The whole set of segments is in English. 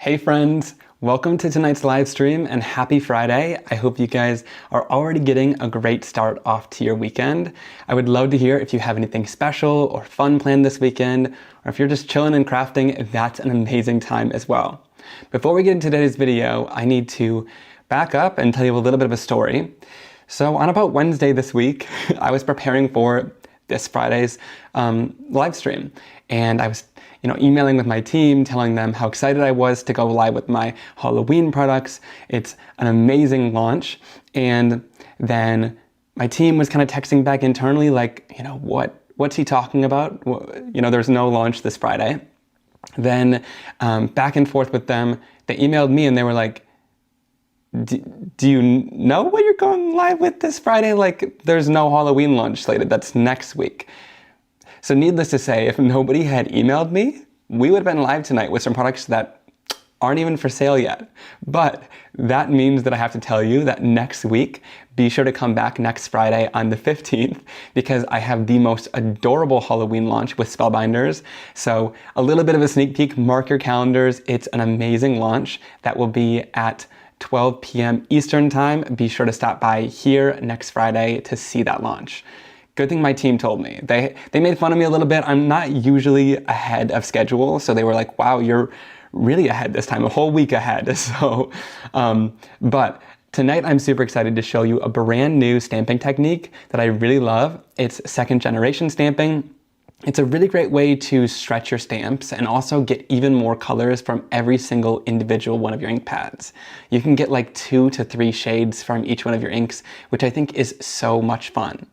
Hey friends, welcome to tonight's live stream and happy Friday. I hope you guys are already getting a great start off to your weekend. I would love to hear if you have anything special or fun planned this weekend, or if you're just chilling and crafting, that's an amazing time as well. Before we get into today's video, I need to back up and tell you a little bit of a story. So on about Wednesday this week, I was preparing for this Friday's live stream, and I was emailing with my team, telling them how excited I was to go live with my Halloween products. It's an amazing launch. And then my team was kind of texting back internally, like, what's he talking about? There's no launch this Friday. Then back and forth with them, they emailed me and they were like, do you know what you're going live with this Friday? Like, there's no Halloween launch slated. That's next week. So needless to say, if nobody had emailed me, we would have been live tonight with some products that aren't even for sale yet. But that means that I have to tell you that next week, be sure to come back next Friday on the 15th, because I have the most adorable Halloween launch with Spellbinders. So a little bit of a sneak peek, mark your calendars. It's an amazing launch that will be at 12 p.m. Eastern time. Be sure to stop by here next Friday to see that launch. Good thing my team told me. They made fun of me a little bit. I'm not usually ahead of schedule, so they were like, wow, you're really ahead this time, a whole week ahead. So, but tonight I'm super excited to show you a brand new stamping technique that I really love. It's second generation stamping. It's a really great way to stretch your stamps and also get even more colors from every single individual one of your ink pads. You can get like 2 to 3 shades from each one of your inks, which I think is so much fun.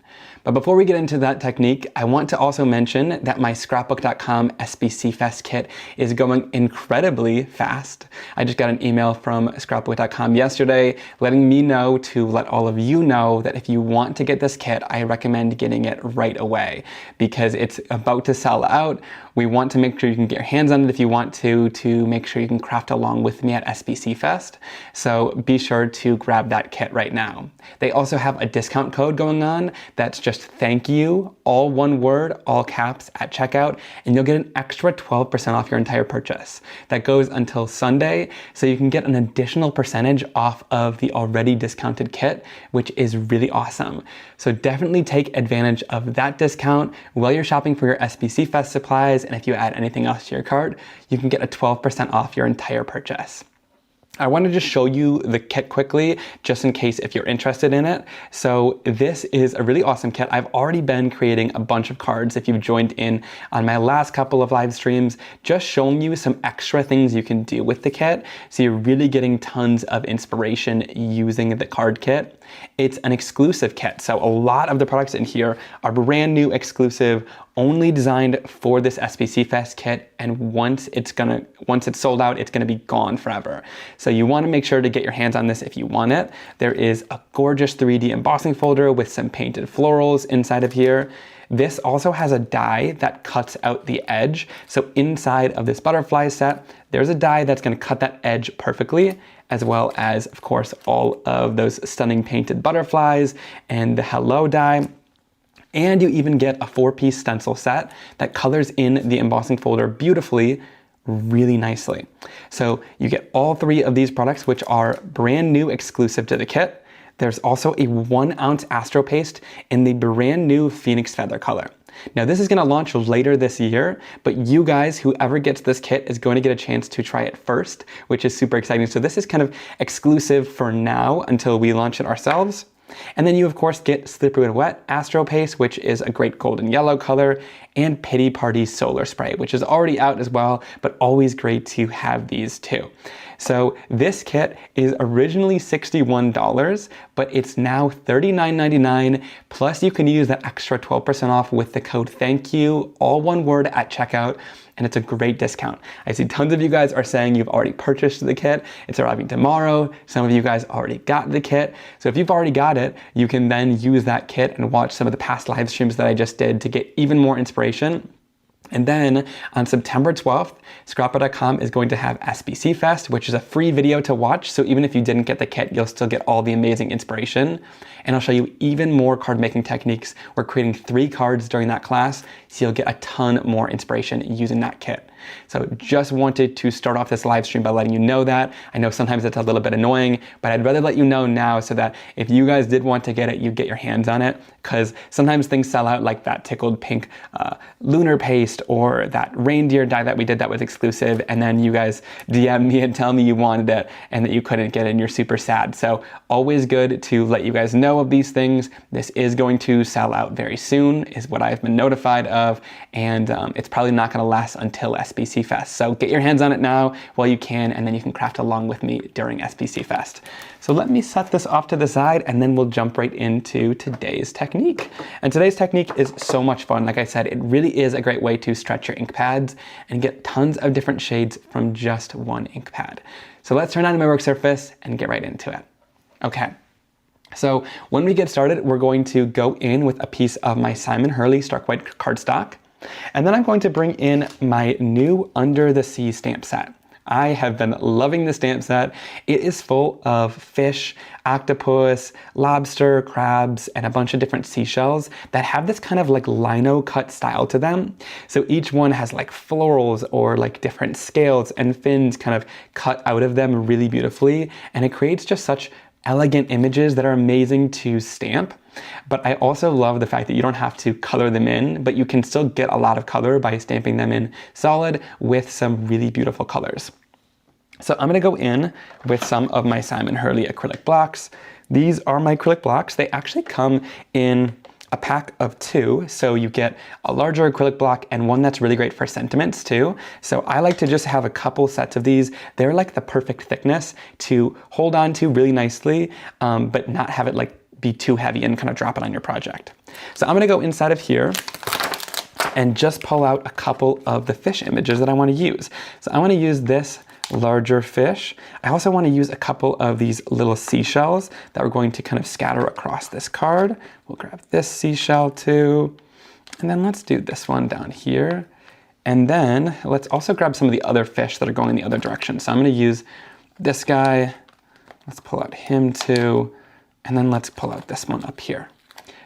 But before we get into that technique, I want to also mention that my scrapbook.com SBC Fest kit is going incredibly fast. I just got an email from scrapbook.com yesterday letting me know to let all of you know that if you want to get this kit, I recommend getting it right away because it's about to sell out. We want to make sure you can get your hands on it if you want to make sure you can craft along with me at SBC Fest. So be sure to grab that kit right now. They also have a discount code going on that's just thank you, all one word, all caps at checkout, and you'll get an extra 12% off your entire purchase. That goes until Sunday, so you can get an additional percentage off of the already discounted kit, which is really awesome. So definitely take advantage of that discount while you're shopping for your SBC Fest supplies, and if you add anything else to your cart, you can get a 12% off your entire purchase. I want to just show you the kit quickly, just in case if you're interested in it. So this is a really awesome kit. I've already been creating a bunch of cards if you've joined in on my last couple of live streams, just showing you some extra things you can do with the kit. So you're really getting tons of inspiration using the card kit. It's an exclusive kit. So a lot of the products in here are brand new, exclusive, only designed for this SBC Fest kit, and once it's sold out, it's gonna be gone forever. So you wanna make sure to get your hands on this if you want it. There is a gorgeous 3D embossing folder with some painted florals inside of here. This also has a die that cuts out the edge. So inside of this butterfly set, there's a die that's gonna cut that edge perfectly, as well as, of course, all of those stunning painted butterflies and the hello die. And you even get a 4-piece stencil set that colors in the embossing folder beautifully, really nicely. So you get all 3 of these products, which are brand new, exclusive to the kit. There's also a 1-ounce Astro Paste in the brand new Phoenix Feather color. Now this is gonna launch later this year, but you guys, whoever gets this kit is going to get a chance to try it first, which is super exciting. So this is kind of exclusive for now until we launch it ourselves. And then you of course get Slippery When Wet Astro Paste, which is a great golden yellow color, and Pity Party Solar Spray, which is already out as well, but always great to have these too. So this kit is originally $61, but it's now $39.99, plus you can use that extra 12% off with the code THANKYOU, all one word at checkout, and it's a great discount. I see tons of you guys are saying you've already purchased the kit. It's arriving tomorrow. Some of you guys already got the kit. So if you've already got it, you can then use that kit and watch some of the past live streams that I just did to get even more inspiration. And then on September 12th, Scrapper.com is going to have SBC Fest, which is a free video to watch. So even if you didn't get the kit, you'll still get all the amazing inspiration. And I'll show you even more card making techniques. We're creating 3 cards during that class, so you'll get a ton more inspiration using that kit. So just wanted to start off this live stream by letting you know that. I know sometimes it's a little bit annoying, but I'd rather let you know now so that if you guys did want to get it, you get your hands on it, because sometimes things sell out, like that tickled pink lunar paste or that reindeer die that we did that was exclusive, and then you guys DM me and tell me you wanted it and that you couldn't get it and you're super sad. So always good to let you guys know of these things. This is going to sell out very soon, is what I've been notified of, and it's probably not going to last until SBC Fest. So get your hands on it now while you can, and then you can craft along with me during SBC Fest. So let me set this off to the side, and then we'll jump right into today's technique. And today's technique is so much fun. Like I said, it really is a great way to stretch your ink pads and get tons of different shades from just one ink pad. So let's turn on my work surface and get right into it. Okay. So when we get started, we're going to go in with a piece of my Simon Hurley Stark White cardstock. And then I'm going to bring in my new Under the Sea stamp set. I have been loving the stamp set. It is full of fish, octopus, lobster, crabs, and a bunch of different seashells that have this kind of like lino cut style to them. So each one has like florals or like different scales and fins kind of cut out of them really beautifully. And it creates just such elegant images that are amazing to stamp. But I also love the fact that you don't have to color them in, but you can still get a lot of color by stamping them in solid with some really beautiful colors. So I'm gonna go in with some of my Simon Hurley acrylic blocks. These are my acrylic blocks. They actually come in a pack of 2, so you get a larger acrylic block and one that's really great for sentiments too. So I like to just have a couple sets of these. They're like the perfect thickness to hold on to really nicely, but not have it like be too heavy and kind of drop it on your project. So I'm gonna go inside of here and just pull out a couple of the fish images that I wanna use. So I wanna use this larger fish. I also want to use a couple of these little seashells that we're going to kind of scatter across this card. We'll grab this seashell too. And then let's do this one down here. And then let's also grab some of the other fish that are going in the other direction. So I'm going to use this guy. Let's pull out him too. And then let's pull out this one up here.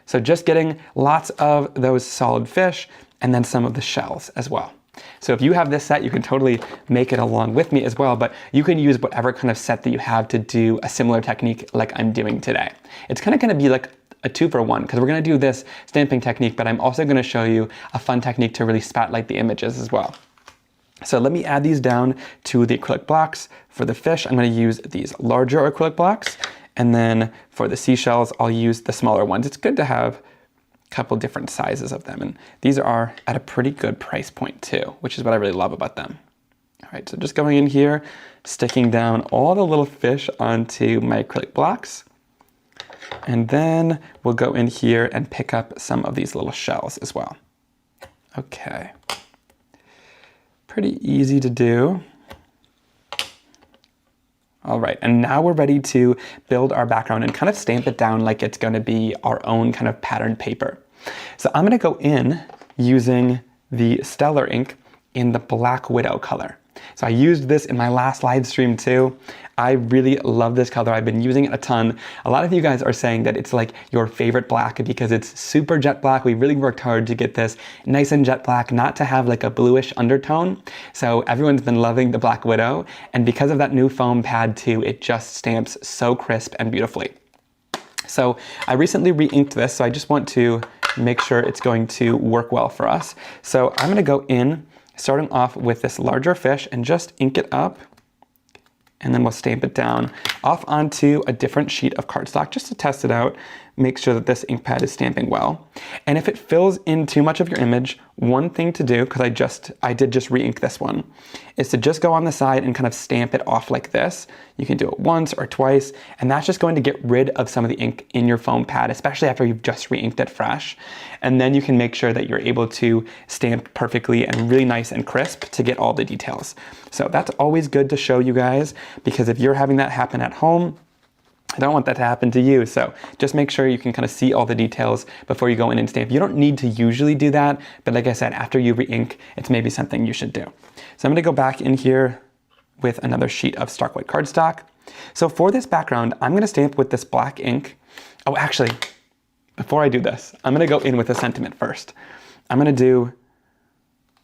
So just getting lots of those solid fish and then some of the shells as well. So if you have this set, you can totally make it along with me as well, but you can use whatever kind of set that you have to do a similar technique like I'm doing today. It's kind of going to be like a 2-for-1 because we're going to do this stamping technique, but I'm also going to show you a fun technique to really spotlight the images as well. So let me add these down to the acrylic blocks. For the fish, I'm going to use these larger acrylic blocks, and then for the seashells, I'll use the smaller ones. It's good to have couple different sizes of them, and these are at a pretty good price point too, which is what I really love about them. All right, so just going in here, sticking down all the little fish onto my acrylic blocks, and then we'll go in here and pick up some of these little shells as well. Okay, pretty easy to do. All right, and now we're ready to build our background and kind of stamp it down like it's going to be our own kind of patterned paper. So I'm going to go in using the Stellar ink in the Black Widow color. So I used this in my last live stream too. I really love this color. I've been using it a ton. A lot of you guys are saying that it's like your favorite black because it's super jet black. We really worked hard to get this nice and jet black, not to have like a bluish undertone. So everyone's been loving the Black Widow. And because of that new foam pad too, it just stamps so crisp and beautifully. So I recently re-inked this, so I just want to make sure it's going to work well for us. So I'm gonna go in, starting off with this larger fish and just ink it up, and then we'll stamp it down off onto a different sheet of cardstock just to test it out, make sure that this ink pad is stamping well. And if it fills in too much of your image, one thing to do, because I did just re-ink this one, is to just go on the side and kind of stamp it off like this. You can do it once or twice, and that's just going to get rid of some of the ink in your foam pad, especially after you've just re-inked it fresh. And then you can make sure that you're able to stamp perfectly and really nice and crisp to get all the details. So that's always good to show you guys, because if you're having that happen at home, I don't want that to happen to you, so just make sure you can kind of see all the details before you go in and stamp. You don't need to usually do that, but like I said, after you re-ink, it's maybe something you should do. So I'm gonna go back in here with another sheet of stark white cardstock. So for this background, I'm gonna stamp with this black ink. Oh, actually, before I do this, I'm gonna go in with a sentiment first. I'm gonna do,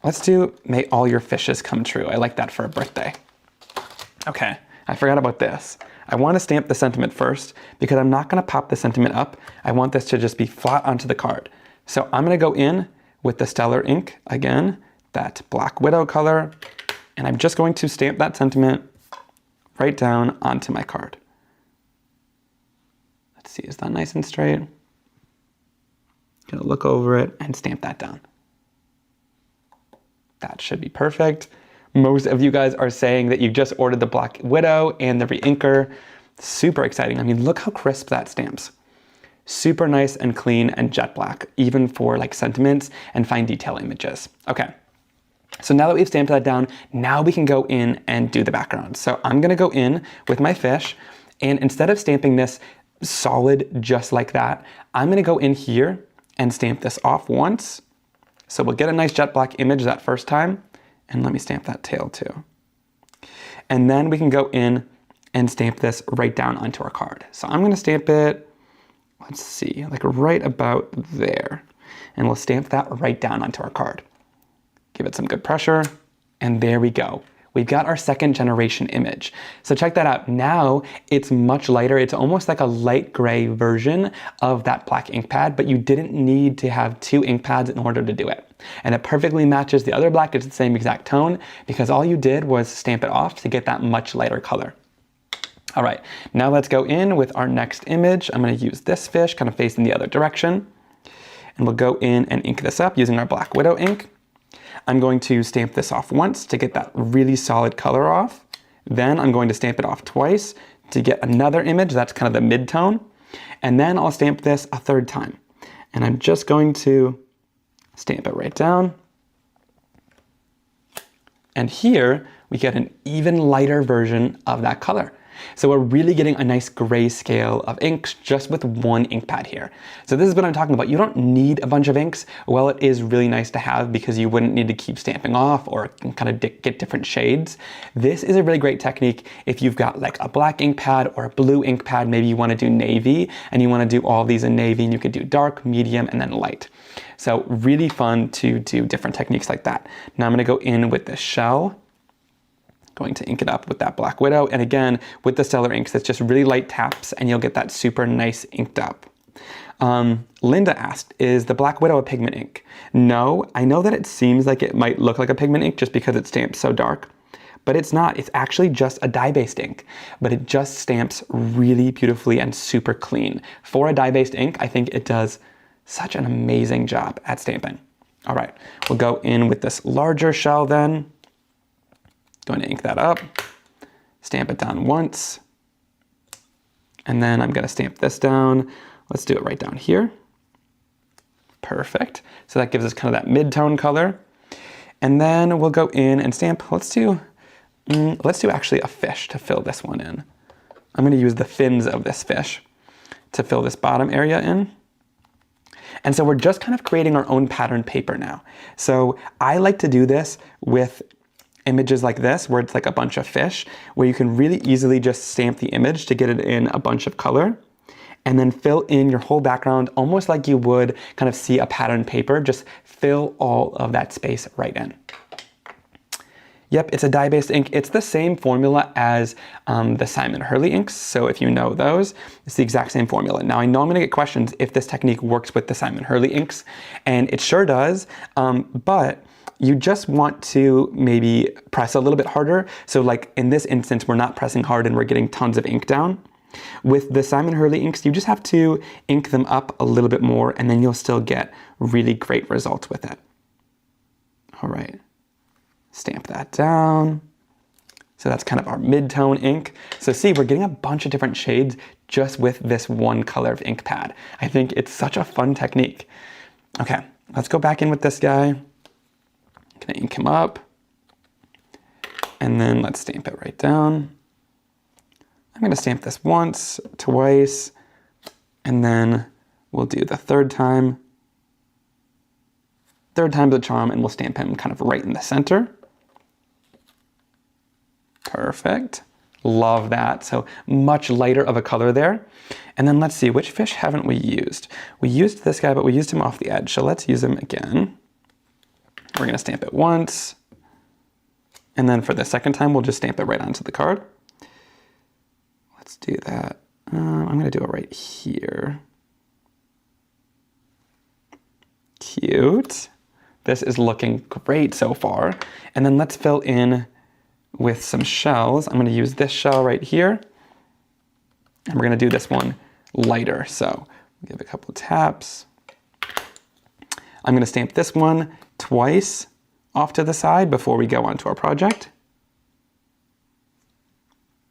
let's do, may all your fishes come true. I like that for a birthday. Okay, I forgot about this. I want to stamp the sentiment first because I'm not going to pop the sentiment up. I want this to just be flat onto the card. So I'm going to go in with the Stellar ink, again, that Black Widow color, and I'm just going to stamp that sentiment right down onto my card. Let's see, is that nice and straight? Gonna look over it and stamp that down. That should be perfect. Most of you guys are saying that you just ordered the Black Widow and the re-inker. Super exciting. I mean, look how crisp that stamps. Super nice and clean and jet black, even for like sentiments and fine detail images. Okay, so now that we've stamped that down, now we can go in and do the background. So I'm gonna go in with my fish, and instead of stamping this solid just like that, I'm gonna go in here and stamp this off once. So we'll get a nice jet black image that first time. And let me stamp that tail too. And then we can go in and stamp this right down onto our card. So I'm gonna stamp it, let's see, like right about there. And we'll stamp that right down onto our card. Give it some good pressure, and there we go. We've got our second generation image. So check that out. Now it's much lighter. It's almost like a light gray version of that black ink pad, but you didn't need to have two ink pads in order to do it. And it perfectly matches the other black. It's the same exact tone because all you did was stamp it off to get that much lighter color. All right, now let's go in with our next image. I'm gonna use this fish kind of facing the other direction. And we'll go in and ink this up using our Black Widow ink. I'm going to stamp this off once to get that really solid color off. Then I'm going to stamp it off twice to get another image that's kind of the mid-tone. And then I'll stamp this a third time. And I'm just going to stamp it right down. And here we get an even lighter version of that color. So we're really getting a nice gray scale of inks just with one ink pad here. So this is what I'm talking about. You don't need a bunch of inks. Well, it is really nice to have because you wouldn't need to keep stamping off or kind of get different shades. This is a really great technique if you've got like a black ink pad or a blue ink pad. Maybe you want to do navy and you want to do all these in navy, and you could do dark, medium, and then light. So really fun to do different techniques like that. Now I'm going to go in with this shell. Going to ink it up with that Black Widow. And again, with the Stellar inks, it's just really light taps and you'll get that super nice inked up. Linda asked, is the Black Widow a pigment ink? No, I know that it seems like it might look like a pigment ink just because it stamps so dark, but it's not. It's actually just a dye-based ink, but it just stamps really beautifully and super clean. For a dye-based ink, I think it does such an amazing job at stamping. All right, we'll go in with this larger shell then. Going to ink that up, stamp it down once, and then I'm going to stamp this down. Let's do it right down here. Perfect. So that gives us kind of that mid-tone color. And then we'll go in and stamp, let's do actually a fish to fill this one in. I'm going to use the fins of this fish to fill this bottom area in. And so we're just kind of creating our own pattern paper now. So I like to do this with images like this, where it's like a bunch of fish, where you can really easily just stamp the image to get it in a bunch of color, and then fill in your whole background almost like you would kind of see a pattern paper, just fill all of that space right in. Yep, it's a dye-based ink. It's the same formula as the Simon Hurley inks, so if you know those, it's the exact same formula. Now I know I'm gonna get questions if this technique works with the Simon Hurley inks, and it sure does, but you just want to maybe press a little bit harder. So like in this instance, we're not pressing hard and we're getting tons of ink down. With the Simon Hurley inks, you just have to ink them up a little bit more and then you'll still get really great results with it. All right, stamp that down. So that's kind of our mid-tone ink. So see, we're getting a bunch of different shades just with this one color of ink pad. I think it's such a fun technique. Okay, let's go back in with this guy. Gonna ink him up, and then let's stamp it right down. I'm going to stamp this once, twice, and then we'll do the third time. Third time's the charm, and we'll stamp him kind of right in the center. Perfect. Love that. So much lighter of a color there. And then let's see, which fish haven't we used? We used this guy, but we used him off the edge. So let's use him again. We're going to stamp it once. And then for the second time, we'll just stamp it right onto the card. Let's do that. I'm going to do it right here. Cute. This is looking great so far. And then let's fill in with some shells. I'm going to use this shell right here. And we're going to do this one lighter. So give it a couple of taps. I'm going to stamp this one twice off to the side before we go on to our project.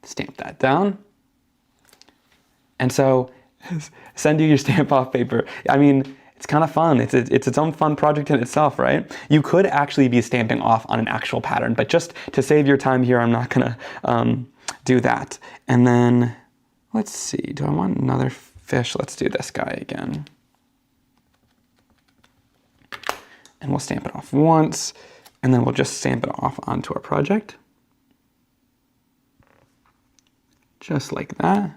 Stamp that down. And so send you your stamp off paper. I mean, it's kind of fun. It's its own fun project in itself, right? You could actually be stamping off on an actual pattern, but just to save your time here, I'm not gonna do that. And then, let's see, do I want another fish? Let's do this guy again. And we'll stamp it off once, and then we'll just stamp it off onto our project. Just like that.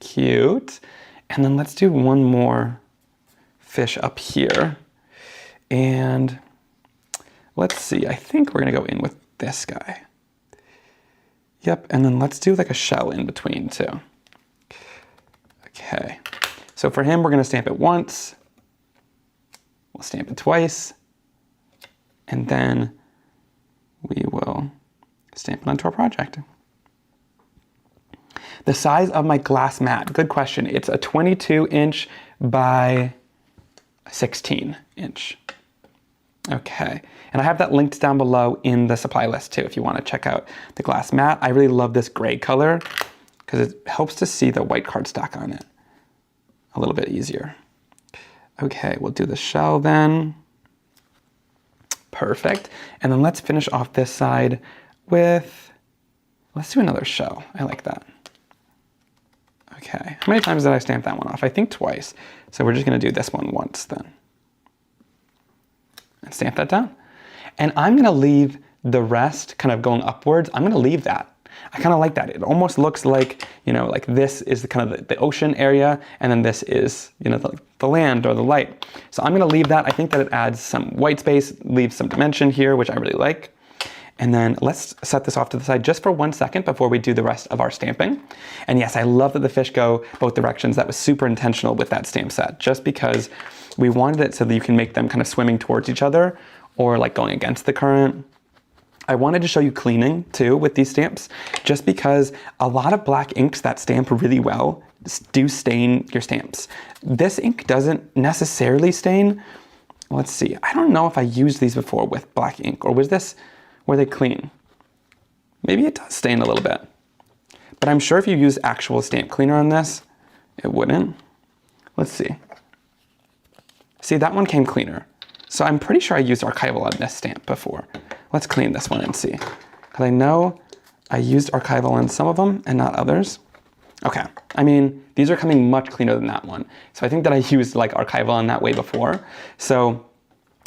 Cute. And then let's do one more fish up here. And let's see, I think we're gonna go in with this guy. Yep, and then let's do like a shell in between too. Okay, so for him, we're gonna stamp it once. We'll stamp it twice. And then we will stamp it onto our project. The size of my glass mat, good question. It's a 22-inch by 16-inch. Okay, and I have that linked down below in the supply list too if you want to check out the glass mat. I really love this gray color because it helps to see the white cardstock on it a little bit easier. Okay, we'll do the shell then. Perfect. And then let's finish off this side with, let's do another shell. I like that. Okay, how many times did I stamp that one off? I think twice. So we're just gonna do this one once then. And stamp that down. And I'm gonna leave the rest kind of going upwards. I'm gonna leave that. I kind of like that. It almost looks like, you know, like this is the kind of the ocean area, and then this is, you know, the land or the light. So I'm gonna leave that. I think that it adds some white space, leaves some dimension here, which I really like. And then let's set this off to the side just for 1 second before we do the rest of our stamping. And yes, I love that the fish go both directions. That was super intentional with that stamp set, just because we wanted it so that you can make them kind of swimming towards each other or like going against the current. I wanted to show you cleaning too with these stamps, just because a lot of black inks that stamp really well do stain your stamps. This ink doesn't necessarily stain. Let's see, I don't know if I used these before with black ink, or were they clean? Maybe it does stain a little bit, but I'm sure if you use actual stamp cleaner on this, it wouldn't. Let's see. See, that one came cleaner. So I'm pretty sure I used archival on this stamp before. Let's clean this one and see. Because I know I used archival on some of them and not others. Okay, I mean, these are coming much cleaner than that one. So I think that I used like archival on that way before. So,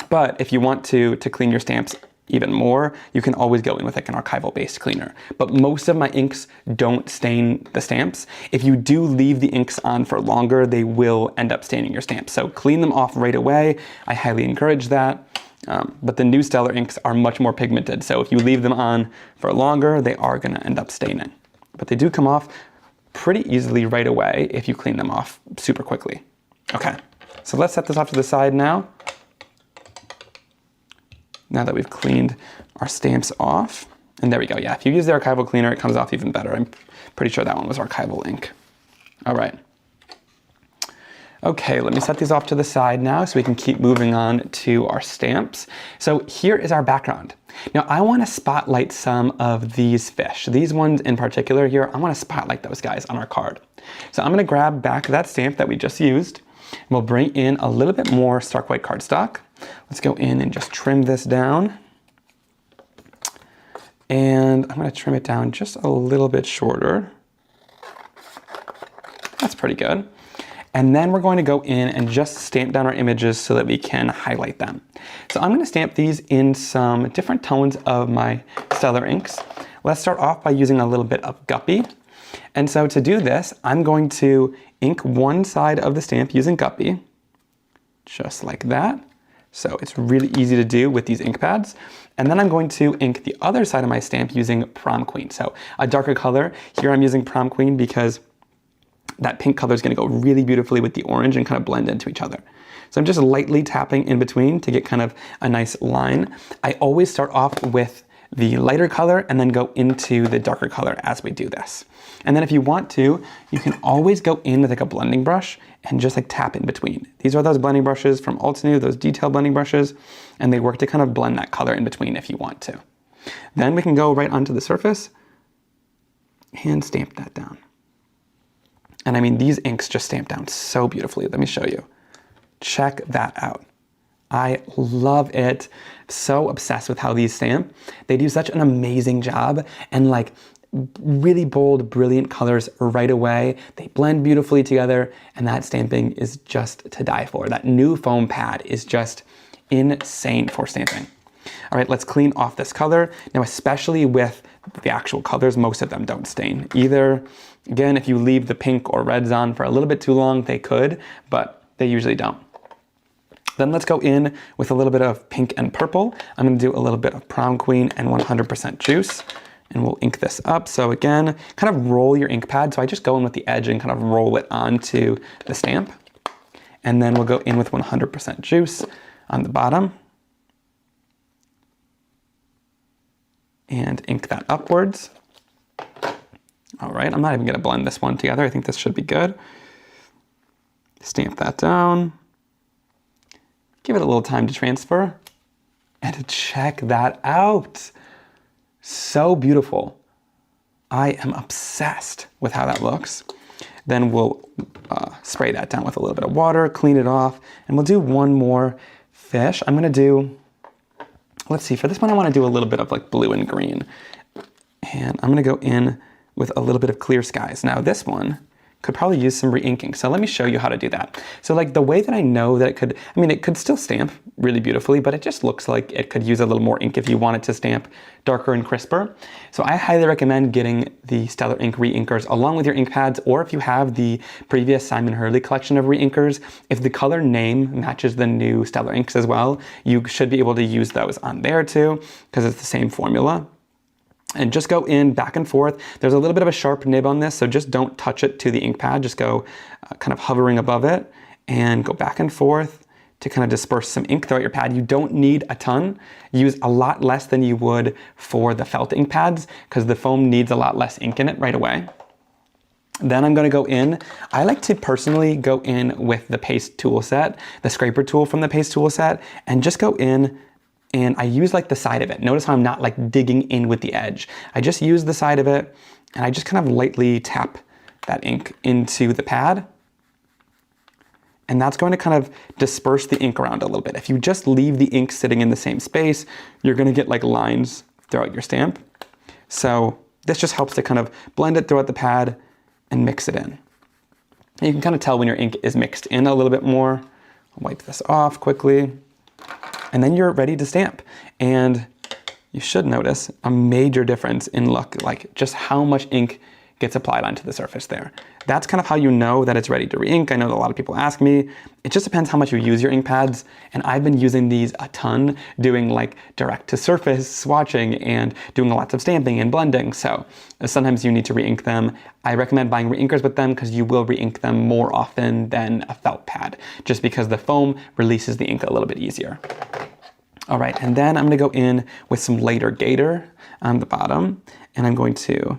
but if you want to clean your stamps even more, you can always go in with like an archival based cleaner. But most of my inks don't stain the stamps. If you do leave the inks on for longer, they will end up staining your stamps. So clean them off right away. I highly encourage that. But the new Stellar inks are much more pigmented. So if you leave them on for longer, they are gonna end up staining. But they do come off pretty easily right away if you clean them off super quickly. Okay, so let's set this off to the side now. Now that we've cleaned our stamps off. And there we go, yeah, if you use the archival cleaner, it comes off even better. I'm pretty sure that one was archival ink. All right. Okay, let me set these off to the side now so we can keep moving on to our stamps. So here is our background. Now I want to spotlight some of these fish. These ones in particular here, I want to spotlight those guys on our card. So I'm going to grab back that stamp that we just used, and we'll bring in a little bit more stark white cardstock. Let's go in and just trim this down. And I'm going to trim it down just a little bit shorter. That's pretty good. And then we're going to go in and just stamp down our images so that we can highlight them. So I'm going to stamp these in some different tones of my Stellar inks. Let's start off by using a little bit of Guppy. And so to do this, I'm going to ink one side of the stamp using Guppy, just like that. So it's really easy to do with these ink pads. And then I'm going to ink the other side of my stamp using Prom Queen. So a darker color. Here I'm using Prom Queen because that pink color is going to go really beautifully with the orange and kind of blend into each other. So I'm just lightly tapping in between to get kind of a nice line. I always start off with the lighter color and then go into the darker color as we do this. And then if you want to, you can always go in with like a blending brush and just like tap in between. These are those blending brushes from Altenew, those detail blending brushes, and they work to kind of blend that color in between if you want to. Then we can go right onto the surface and stamp that down. And I mean, these inks just stamp down so beautifully. Let me show you. Check that out. I love it. So obsessed with how these stamp. They do such an amazing job, and like really bold, brilliant colors right away. They blend beautifully together, and that stamping is just to die for. That new foam pad is just insane for stamping. All right, let's clean off this color. Now, especially with the actual colors, most of them don't stain either. Again, if you leave the pink or reds on for a little bit too long, they could, but they usually don't. Then let's go in with a little bit of pink and purple. I'm gonna do a little bit of Prom Queen and 100% juice, and we'll ink this up. So again, kind of roll your ink pad. So I just go in with the edge and kind of roll it onto the stamp. And then we'll go in with 100% juice on the bottom. And ink that upwards. All right, I'm not even gonna blend this one together. I think this should be good. Stamp that down. Give it a little time to transfer. And check that out. So beautiful. I am obsessed with how that looks. Then we'll spray that down with a little bit of water, clean it off, and we'll do one more fish. I'm gonna do, let's see, for this one I wanna do a little bit of like blue and green. And I'm gonna go in with a little bit of Clear Skies. Now this one could probably use some re-inking. So let me show you how to do that. So like the way that I know that it could, I mean, it could still stamp really beautifully, but it just looks like it could use a little more ink if you wanted to stamp darker and crisper. So I highly recommend getting the Stellar Ink re-inkers along with your ink pads, or if you have the previous Simon Hurley collection of re-inkers, if the color name matches the new Stellar inks as well, you should be able to use those on there too, because it's the same formula. And just go in back and forth. There's a little bit of a sharp nib on this, so just don't touch it to the ink pad. Just go kind of hovering above it and go back and forth to kind of disperse some ink throughout your pad. You don't need a ton. Use a lot less than you would for the felt ink pads because the foam needs a lot less ink in it right away. Then I'm gonna go in. I like to personally go in with the paste tool set, the scraper tool from the paste tool set, and just go in. And I use like the side of it. Notice how I'm not like digging in with the edge. I just use the side of it and I just kind of lightly tap that ink into the pad. And that's going to kind of disperse the ink around a little bit. If you just leave the ink sitting in the same space, you're gonna get like lines throughout your stamp. So this just helps to kind of blend it throughout the pad and mix it in. And you can kind of tell when your ink is mixed in a little bit more. I'll wipe this off quickly. And then you're ready to stamp. And you should notice a major difference in look, like just how much ink gets applied onto the surface there. That's kind of how you know that it's ready to re-ink. I know that a lot of people ask me. It just depends how much you use your ink pads. And I've been using these a ton, doing like direct to surface swatching and doing lots of stamping and blending. So sometimes you need to re-ink them. I recommend buying re-inkers with them because you will re-ink them more often than a felt pad, just because the foam releases the ink a little bit easier. All right, and then I'm gonna go in with some lighter Gator on the bottom, and I'm going to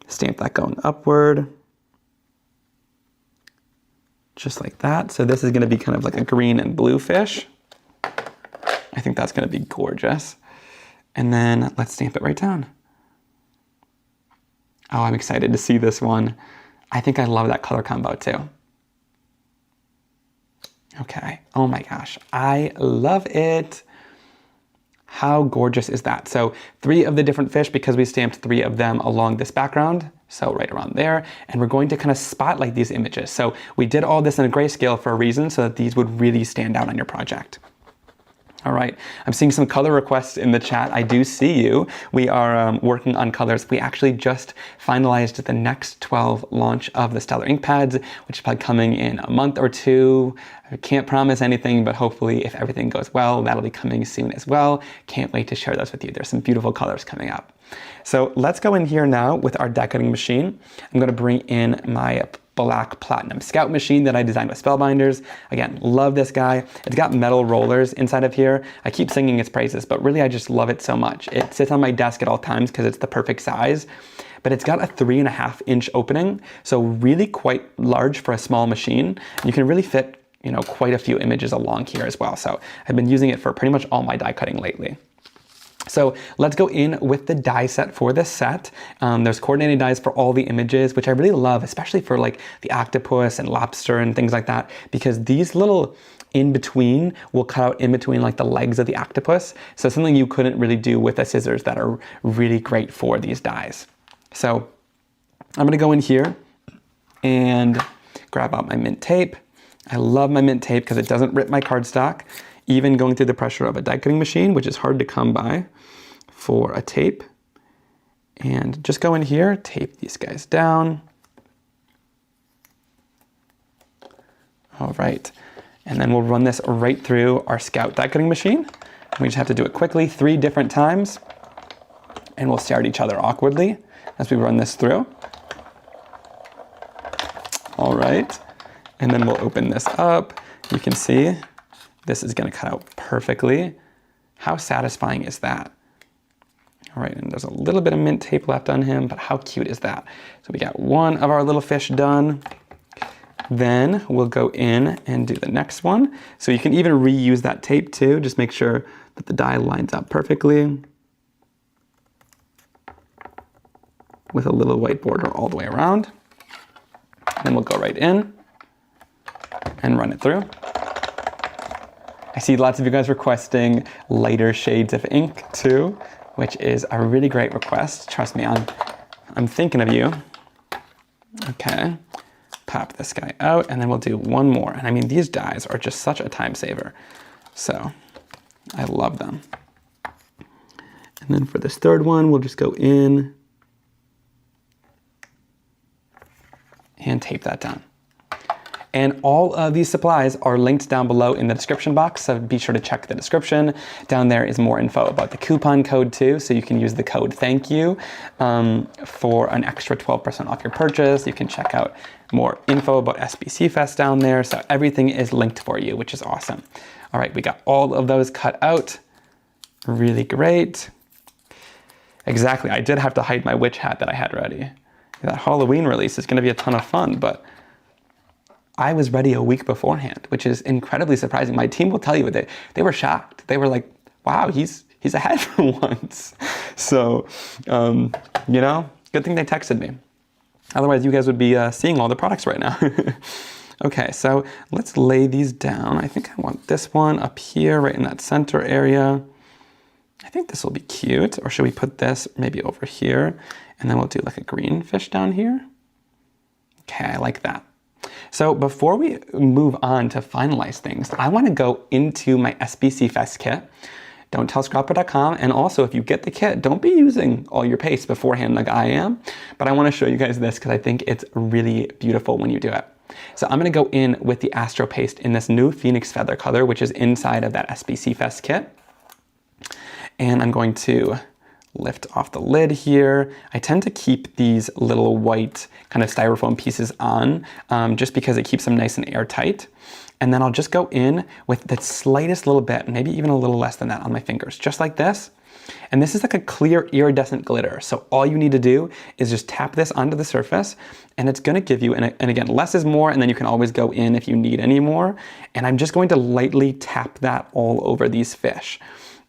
stamp that going upward, just like that. So this is gonna be kind of like a green and blue fish. I think that's gonna be gorgeous. And then let's stamp it right down. Oh, I'm excited to see this one. I think I love that color combo too. Okay, oh my gosh, I love it. How gorgeous is that? So 3 of the different fish because we stamped 3 of them along this background. So right around there. And we're going to kind of spotlight these images. So we did all this in a grayscale for a reason so that these would really stand out on your project. All right, I'm seeing some color requests in the chat. I do see you. We are working on colors. We actually just finalized the next 12 launch of the Stellar ink pads, which is probably coming in a month or 2. I can't promise anything, but hopefully if everything goes well, that'll be coming soon as well. Can't wait to share those with you. There's some beautiful colors coming up. So let's go in here now with our die cutting machine. I'm gonna bring in my black platinum scout machine that I designed with Spellbinders. Again, love this guy. It's got metal rollers inside of here. I keep singing its praises, but really I just love it so much. It sits on my desk at all times because it's the perfect size, but it's got a 3.5-inch opening, so really quite large for a small machine. You can really fit, you know, quite a few images along here as well. So I've been using it for pretty much all my die cutting lately. So let's go in with the die set for this set. There's coordinated dies for all the images, which I really love, especially for like the octopus and lobster and things like that, because these little in between will cut out in between like the legs of the octopus. So something you couldn't really do with the scissors that are really great for these dies. So I'm gonna go in here and grab out my mint tape. I love my mint tape because it doesn't rip my cardstock, even going through the pressure of a die cutting machine, which is hard to come by for a tape. And just go in here, tape these guys down. All right, and then we'll run this right through our Scout die cutting machine. We just have to do it quickly 3 different times, and we'll stare at each other awkwardly as we run this through. All right, and then we'll open this up. You can see this is gonna cut out perfectly. How satisfying is that? All right, and there's a little bit of mint tape left on him, but how cute is that? So we got one of our little fish done. Then we'll go in and do the next one. So you can even reuse that tape too. Just make sure that the die lines up perfectly with a little white border all the way around. Then we'll go right in and run it through. I see lots of you guys requesting lighter shades of ink too, which is a really great request. Trust me, I'm thinking of you. Okay, pop this guy out, and then we'll do one more. And I mean, these dies are just such a time saver. So I love them. And then for this third one, we'll just go in and tape that down. And all of these supplies are linked down below in the description box, so be sure to check the description. Down there is more info about the coupon code too, so you can use the code THANKYOU for an extra 12% off your purchase. You can check out more info about SBC Fest down there, so everything is linked for you, which is awesome. All right, we got all of those cut out. Really great. Exactly, I did have to hide my witch hat that I had ready. That Halloween release is gonna be a ton of fun, but I was ready a week beforehand, which is incredibly surprising. My team will tell you that they were shocked. They were like, wow, he's ahead for once. So, you know, good thing they texted me. Otherwise, you guys would be seeing all the products right now. Okay, so let's lay these down. I think I want this one up here, right in that center area. I think this will be cute. Or should we put this maybe over here? And then we'll do like a green fish down here. Okay, I like that. So before we move on to finalize things, I want to go into my SBC Fest kit. Don't tell scrapper.com. And also, if you get the kit, don't be using all your paste beforehand like I am. But I want to show you guys this because I think it's really beautiful when you do it. So I'm going to go in with the Astro Paste in this new Phoenix Feather color, which is inside of that SBC Fest kit. And I'm going to lift off the lid here. I tend to keep these little white kind of styrofoam pieces on just because it keeps them nice and airtight. And then I'll just go in with the slightest little bit, maybe even a little less than that on my fingers, just like this. And this is like a clear iridescent glitter. So all you need to do is just tap this onto the surface and it's gonna give you, and again, less is more, and then you can always go in if you need any more. And I'm just going to lightly tap that all over these fish.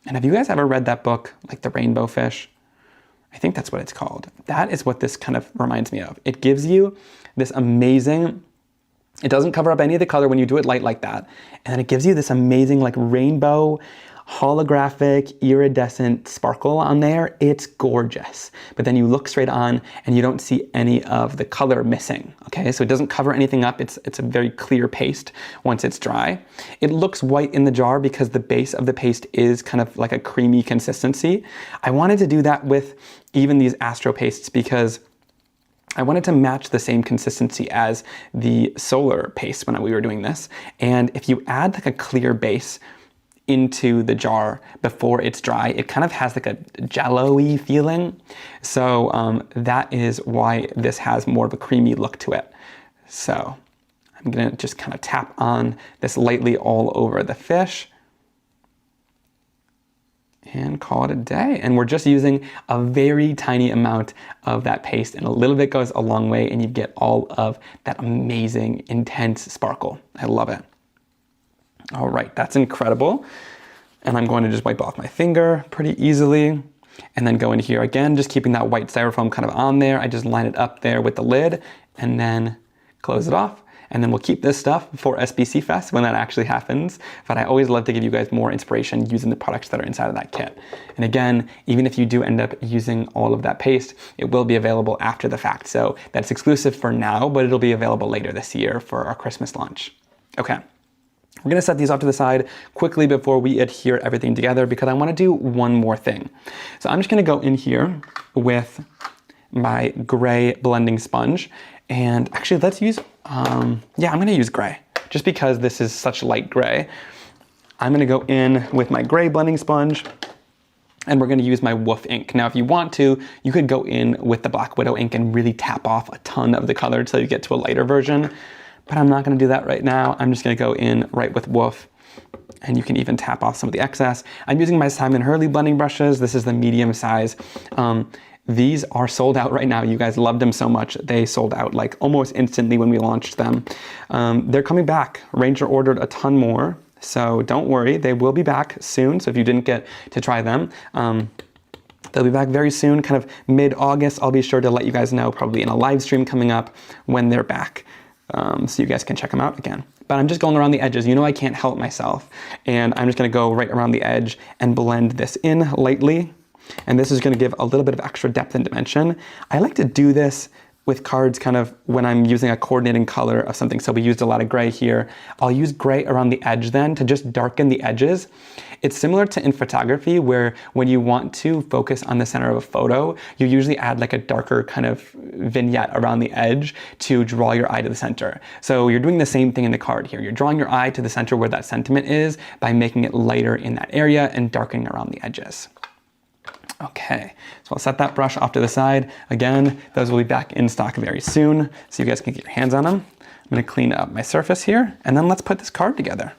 And have you guys ever read that book, like The Rainbow Fish? I think that's what it's called. That is what this kind of reminds me of. It gives you this amazing, it doesn't cover up any of the color when you do it light like that. And then it gives you this amazing like rainbow holographic, iridescent sparkle on there. It's gorgeous. But then you look straight on and you don't see any of the color missing, okay? So it doesn't cover anything up. It's a very clear paste once it's dry. It looks white in the jar because the base of the paste is kind of like a creamy consistency. I wanted to do that with even these Astro pastes because I wanted to match the same consistency as the solar paste when we were doing this. And if you add like a clear base into the jar before it's dry, it kind of has like a jello-y feeling. So that is why this has more of a creamy look to it. So I'm gonna just kind of tap on this lightly all over the fish and call it a day. And we're just using a very tiny amount of that paste, and a little bit goes a long way, and you get all of that amazing, intense sparkle. I love it. All right, that's incredible. And I'm going to just wipe off my finger pretty easily and then go in here again, just keeping that white styrofoam kind of on there. I just line it up there with the lid and then close it off. And then we'll keep this stuff for SBC Fest when that actually happens. But I always love to give you guys more inspiration using the products that are inside of that kit. And again, even if you do end up using all of that paste, it will be available after the fact. So that's exclusive for now, but it'll be available later this year for our Christmas launch. Okay. We're gonna set these off to the side quickly before we adhere everything together because I wanna do one more thing. So I'm just gonna go in here with my gray blending sponge, and actually let's use, I'm gonna use gray just because this is such light gray. I'm gonna go in with my gray blending sponge and we're gonna use my Woof ink. Now, if you want to, you could go in with the Black Widow ink and really tap off a ton of the color until you get to a lighter version. But I'm not gonna do that right now. I'm just gonna go in right with Woof, and you can even tap off some of the excess. I'm using my Simon Hurley blending brushes. This is the medium size. These are sold out right now. You guys loved them so much. They sold out like almost instantly when we launched them. They're coming back. Ranger ordered a ton more, so don't worry, they will be back soon. So if you didn't get to try them, they'll be back very soon, kind of mid-August. I'll be sure to let you guys know, probably in a live stream coming up when they're back. So you guys can check them out again. But I'm just going around the edges. You know I can't help myself. And I'm just gonna go right around the edge and blend this in lightly. And this is gonna give a little bit of extra depth and dimension. I like to do this with cards kind of when I'm using a coordinating color of something. So we used a lot of gray here. I'll use gray around the edge then to just darken the edges. It's similar to in photography where when you want to focus on the center of a photo, you usually add like a darker kind of vignette around the edge to draw your eye to the center. So you're doing the same thing in the card here. You're drawing your eye to the center where that sentiment is by making it lighter in that area and darkening around the edges. Okay, so I'll set that brush off to the side. Again, those will be back in stock very soon, so you guys can get your hands on them. I'm gonna clean up my surface here, and then let's put this card together.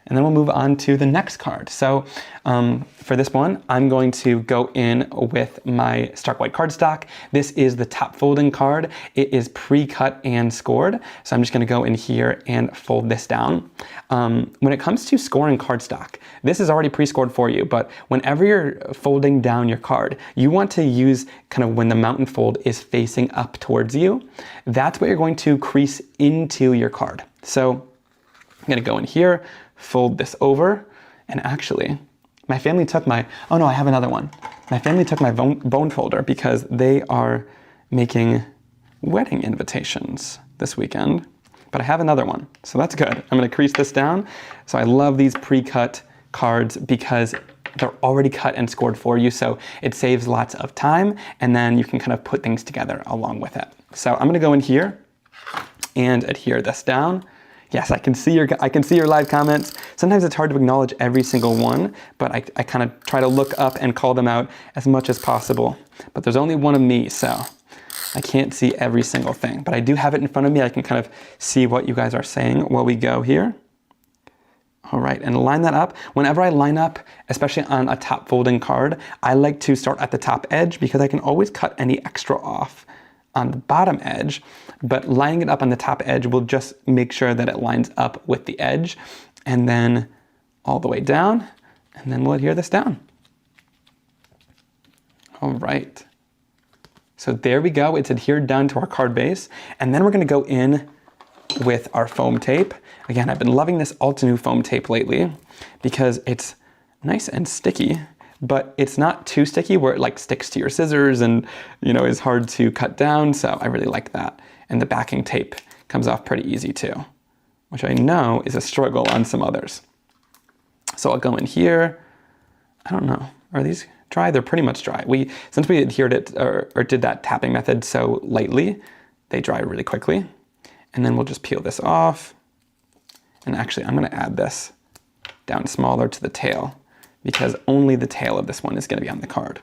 And then we'll move on to the next card. So for this one, I'm going to go in with my Stark White cardstock. This is the top folding card. It is pre-cut and scored. So I'm just gonna go in here and fold this down. When it comes to scoring cardstock, this is already pre-scored for you, but whenever you're folding down your card, you want to use kind of when the mountain fold is facing up towards you. That's what you're going to crease into your card. So I'm gonna go in here, fold this over, and actually, my family took my, oh no, I have another one. My family took my bone folder because they are making wedding invitations this weekend, but I have another one, so that's good. I'm gonna crease this down. So I love these pre-cut cards because they're already cut and scored for you, so it saves lots of time, and then you can kind of put things together along with it. So I'm gonna go in here and adhere this down. Yes, I can see your live comments. Sometimes it's hard to acknowledge every single one, but I kind of try to look up and call them out as much as possible. But there's only one of me, so I can't see every single thing. But I do have it in front of me. I can kind of see what you guys are saying while we go here. All right, and line that up. Whenever I line up, especially on a top folding card, I like to start at the top edge because I can always cut any extra off on the bottom edge, but lining it up on the top edge will just make sure that it lines up with the edge, and then all the way down, and then we'll adhere this down. All right. So there we go, it's adhered down to our card base, and then we're gonna go in with our foam tape. Again, I've been loving this Altenew foam tape lately because it's nice and sticky, but it's not too sticky where it like sticks to your scissors and, you know, is hard to cut down. So I really like that. And the backing tape comes off pretty easy too, which I know is a struggle on some others. So I'll go in here. I don't know, are these dry? They're pretty much dry. Since we adhered it or did that tapping method so lightly, they dry really quickly. And then we'll just peel this off. And actually, I'm gonna add this down smaller to the tail because only the tail of this one is gonna be on the card.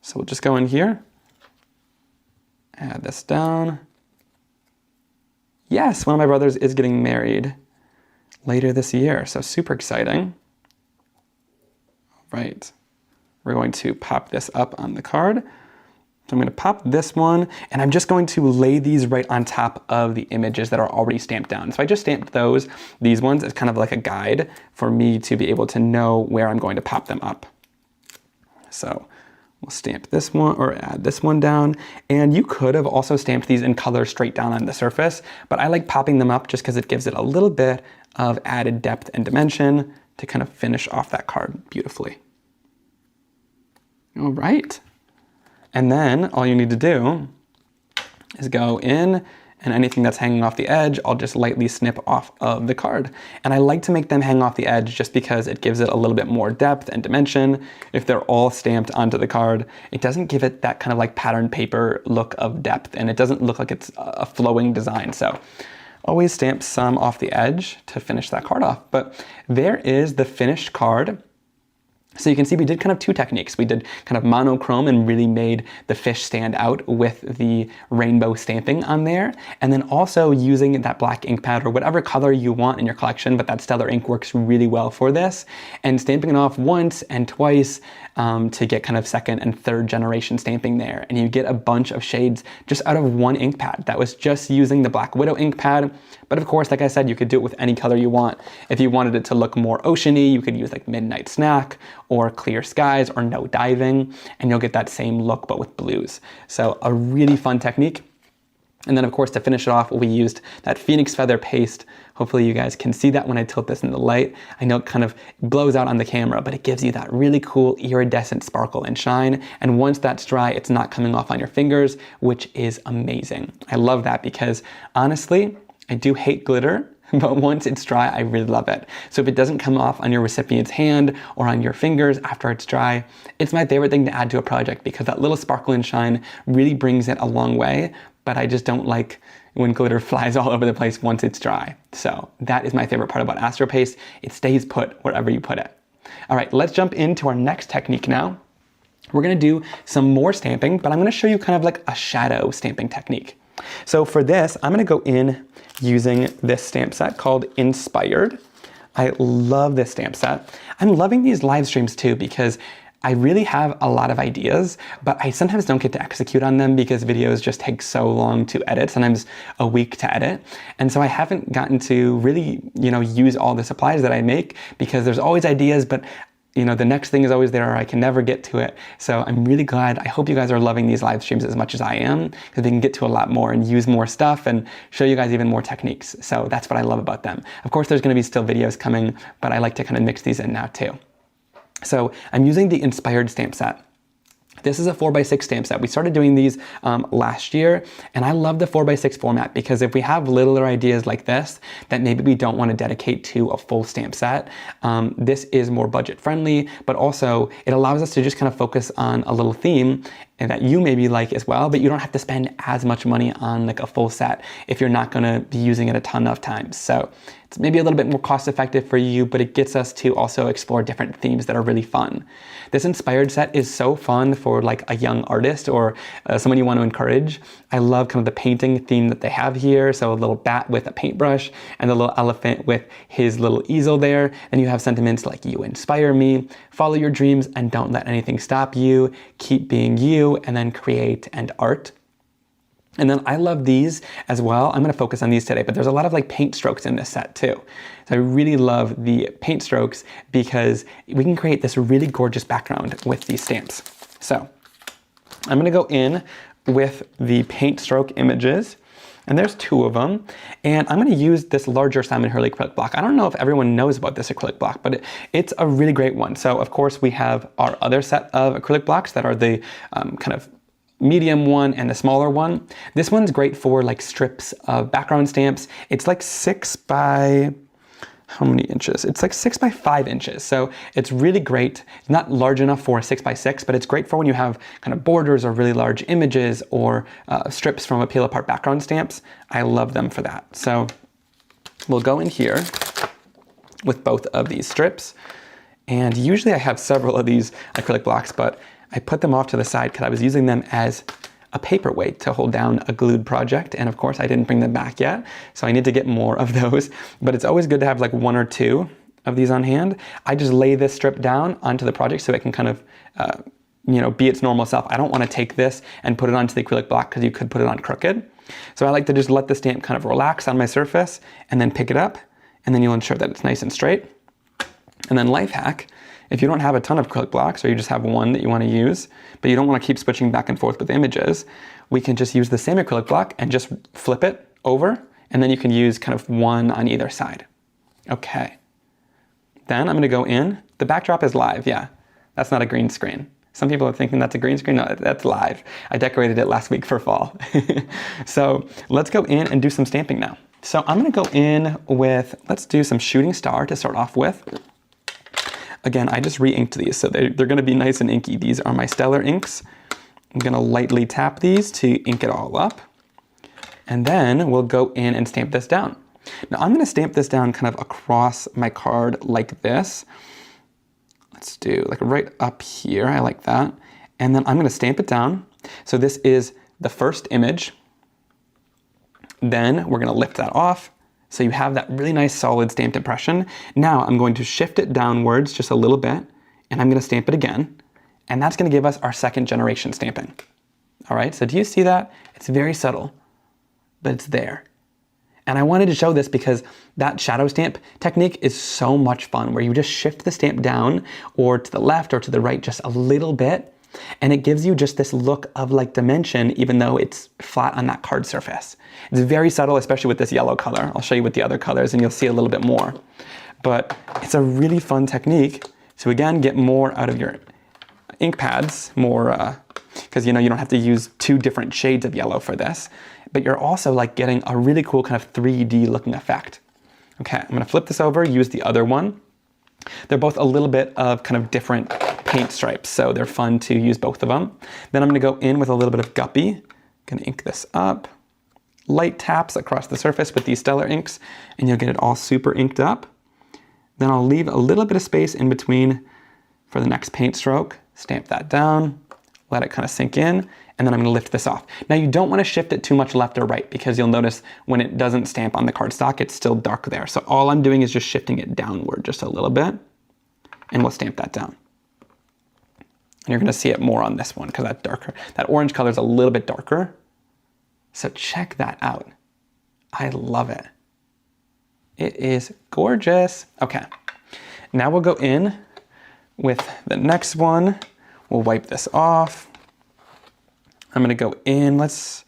So we'll just go in here, add this down. Yes, one of my brothers is getting married later this year, so super exciting. All right, we're going to pop this up on the card. So I'm going to pop this one, and I'm just going to lay these right on top of the images that are already stamped down. So I just stamped these ones as kind of like a guide for me to be able to know where I'm going to pop them up. So we'll stamp this one or add this one down. And you could have also stamped these in color straight down on the surface, but I like popping them up just because it gives it a little bit of added depth and dimension to kind of finish off that card beautifully. All right. And then all you need to do is go in, and anything that's hanging off the edge, I'll just lightly snip off of the card. And I like to make them hang off the edge just because it gives it a little bit more depth and dimension. If they're all stamped onto the card, it doesn't give it that kind of like pattern paper look of depth, and it doesn't look like it's a flowing design. So always stamp some off the edge to finish that card off. But there is the finished card. So you can see we did kind of two techniques. We did kind of monochrome and really made the fish stand out with the rainbow stamping on there. And then also using that black ink pad or whatever color you want in your collection, but that stellar ink works really well for this. And stamping it off once and twice to get kind of second and third generation stamping there. And you get a bunch of shades just out of one ink pad. That was just using the Black Widow ink pad. But of course, like I said, you could do it with any color you want. If you wanted it to look more oceany, you could use like Midnight Snack or Clear Skies or No Diving, and you'll get that same look but with blues. So a really fun technique. And then of course to finish it off, we used that Phoenix Feather paste. Hopefully you guys can see that when I tilt this in the light. I know it kind of blows out on the camera, but it gives you that really cool iridescent sparkle and shine. And once that's dry, it's not coming off on your fingers, which is amazing. I love that because honestly, I do hate glitter, but once it's dry, I really love it. So if it doesn't come off on your recipient's hand or on your fingers after it's dry, it's my favorite thing to add to a project because that little sparkle and shine really brings it a long way, but I just don't like when glitter flies all over the place once it's dry. So that is my favorite part about Astro Paste. It stays put wherever you put it. All right, let's jump into our next technique now. We're gonna do some more stamping, but I'm gonna show you kind of like a shadow stamping technique. So for this, I'm gonna go in using this stamp set called Inspired. I love this stamp set. I'm loving these live streams too because I really have a lot of ideas, but I sometimes don't get to execute on them because videos just take so long to edit, sometimes a week to edit. And so I haven't gotten to really, use all the supplies that I make because there's always ideas, but the next thing is always there or I can never get to it. So I'm really glad. I hope you guys are loving these live streams as much as I am because we can get to a lot more and use more stuff and show you guys even more techniques. So that's what I love about them. Of course, there's going to be still videos coming, but I like to kind of mix these in now too. So I'm using the Inspired stamp set. This is a 4x6 stamp set. We started doing these last year, and I love the 4x6 format because if we have littler ideas like this that maybe we don't want to dedicate to a full stamp set, this is more budget friendly, but also it allows us to just kind of focus on a little theme and that you maybe like as well, but you don't have to spend as much money on like a full set if you're not gonna be using it a ton of times. So it's maybe a little bit more cost effective for you, but it gets us to also explore different themes that are really fun. This Inspired set is so fun for like a young artist or someone you want to encourage. I love kind of the painting theme that they have here. So a little bat with a paintbrush and a little elephant with his little easel there. And you have sentiments like you inspire me, follow your dreams and don't let anything stop you, keep being you, and then create and art. And then I love these as well. I'm gonna focus on these today, but there's a lot of like paint strokes in this set too. So I really love the paint strokes because we can create this really gorgeous background with these stamps. So I'm gonna go in with the paint stroke images. And there's 2 of them. And I'm going to use this larger Simon Hurley acrylic block. I don't know if everyone knows about this acrylic block, but it's a really great one. So of course we have our other set of acrylic blocks that are the kind of medium one and the smaller one. This one's great for like strips of background stamps. It's like 6 by, how many inches? It's like 6 by 5 inches. So it's really great. It's not large enough for a 6 by 6, but it's great for when you have kind of borders or really large images or strips from a peel apart background stamps. I love them for that. So we'll go in here with both of these strips. And usually I have several of these acrylic blocks, but I put them off to the side because I was using them as a paperweight to hold down a glued project. And of course I didn't bring them back yet. So I need to get more of those, but it's always good to have like 1 or 2 of these on hand. I just lay this strip down onto the project so it can kind of, you know, be its normal self. I don't want to take this and put it onto the acrylic block because you could put it on crooked. So I like to just let the stamp kind of relax on my surface and then pick it up. And then you'll ensure that it's nice and straight. And then life hack, if you don't have a ton of acrylic blocks or you just have one that you want to use, but you don't want to keep switching back and forth with images, we can just use the same acrylic block and just flip it over, and then you can use kind of one on either side. Okay. Then I'm going to go in. The backdrop is live, yeah. That's not a green screen. Some people are thinking that's a green screen. No, that's live. I decorated it last week for fall. So let's go in and do some stamping now. So I'm going to go in with, let's do some Shooting Star to start off with. Again, I just re-inked these, so they're going to be nice and inky. These are my Stellar inks. I'm going to lightly tap these to ink it all up. And then we'll go in and stamp this down. Now I'm going to stamp this down kind of across my card like this. Let's do like right up here. I like that. And then I'm going to stamp it down. So this is the first image. Then we're going to lift that off. So you have that really nice solid stamped impression. Now I'm going to shift it downwards just a little bit, and I'm going to stamp it again. And that's going to give us our second generation stamping. All right, so do you see that? It's very subtle, but it's there. And I wanted to show this because that shadow stamp technique is so much fun, where you just shift the stamp down or to the left or to the right just a little bit. And it gives you just this look of like dimension, even though it's flat on that card surface. It's very subtle, especially with this yellow color. I'll show you with the other colors and you'll see a little bit more. But it's a really fun technique to, again, get more out of your ink pads, more, because you know, you don't have to use 2 different shades of yellow for this, but you're also like getting a really cool kind of 3D looking effect. Okay, I'm gonna flip this over, use the other one. They're both a little bit of kind of different paint stripes, so they're fun to use both of them. Then I'm going to go in with a little bit of Guppy. I'm going to ink this up. Light taps across the surface with these Stellar inks, and you'll get it all super inked up. Then I'll leave a little bit of space in between for the next paint stroke. Stamp that down, let it kind of sink in, and then I'm going to lift this off. Now you don't want to shift it too much left or right, because you'll notice when it doesn't stamp on the cardstock, it's still dark there. So all I'm doing is just shifting it downward just a little bit, and we'll stamp that down. And you're going to see it more on this one because that's darker. That orange color is a little bit darker. So check that out. I love it. It is gorgeous. Okay, now we'll go in with the next one. We'll wipe this off. I'm going to go in. Let's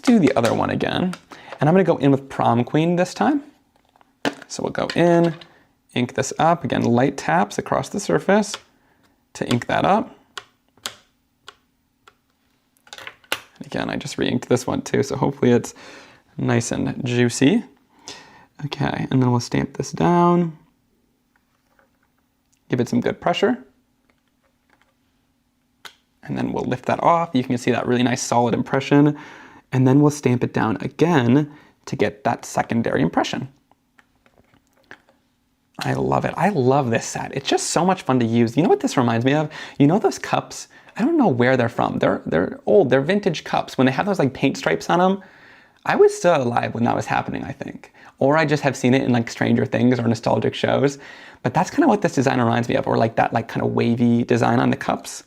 do the other one again. And I'm going to go in with Prom Queen this time. So we'll go in, ink this up. Again, light taps across the surface to ink that up. And again, I just re-inked this one too, so hopefully it's nice and juicy. Okay, and then we'll stamp this down. Give it some good pressure. And then we'll lift that off. You can see that really nice solid impression. And then we'll stamp it down again to get that secondary impression. I love it. I love this set. It's just so much fun to use. You know what this reminds me of? You know those cups? I don't know where they're from. They're old. They're vintage cups. When they have those like paint stripes on them, I was still alive when that was happening, I think. Or I just have seen it in like Stranger Things or nostalgic shows. But that's kind of what this design reminds me of, or like that like kind of wavy design on the cups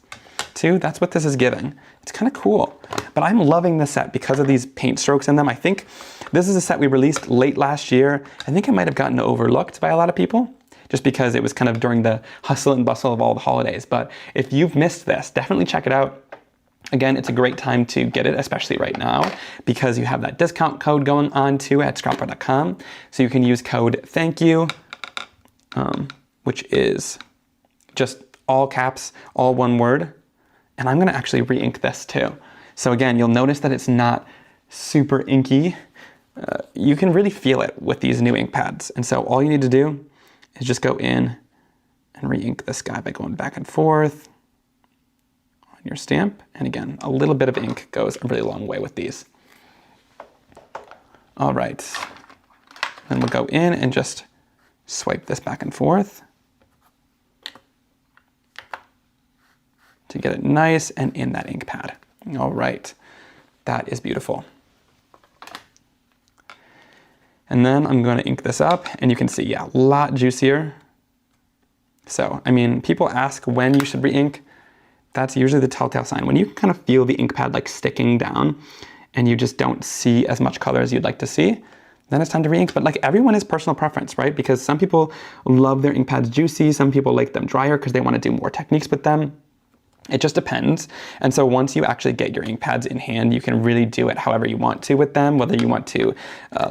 too. That's what this is giving. It's kind of cool. But I'm loving this set because of these paint strokes in them. I think this is a set we released late last year. I think it might have gotten overlooked by a lot of people just because it was kind of during the hustle and bustle of all the holidays. But if you've missed this, definitely check it out. Again, it's a great time to get it, especially right now, because you have that discount code going on too at scrapbook.com. So you can use code THANKYOU, which is just all caps, all one word. And I'm gonna actually re-ink this too. So again, you'll notice that it's not super inky. You can really feel it with these new ink pads. And so all you need to do is just go in and re-ink this guy by going back and forth on your stamp. And again, a little bit of ink goes a really long way with these. All right, then we'll go in and just swipe this back and forth to get it nice and in that ink pad. All right, that is beautiful. And then I'm going to ink this up, and you can see, yeah, a lot juicier. So, I mean, people ask when you should re-ink. That's usually the telltale sign. When you kind of feel the ink pad like sticking down and you just don't see as much color as you'd like to see, then it's time to re-ink. But like, everyone is personal preference, right? Because some people love their ink pads juicy. Some people like them drier because they want to do more techniques with them. It just depends. And so once you actually get your ink pads in hand, you can really do it however you want to with them, whether you want to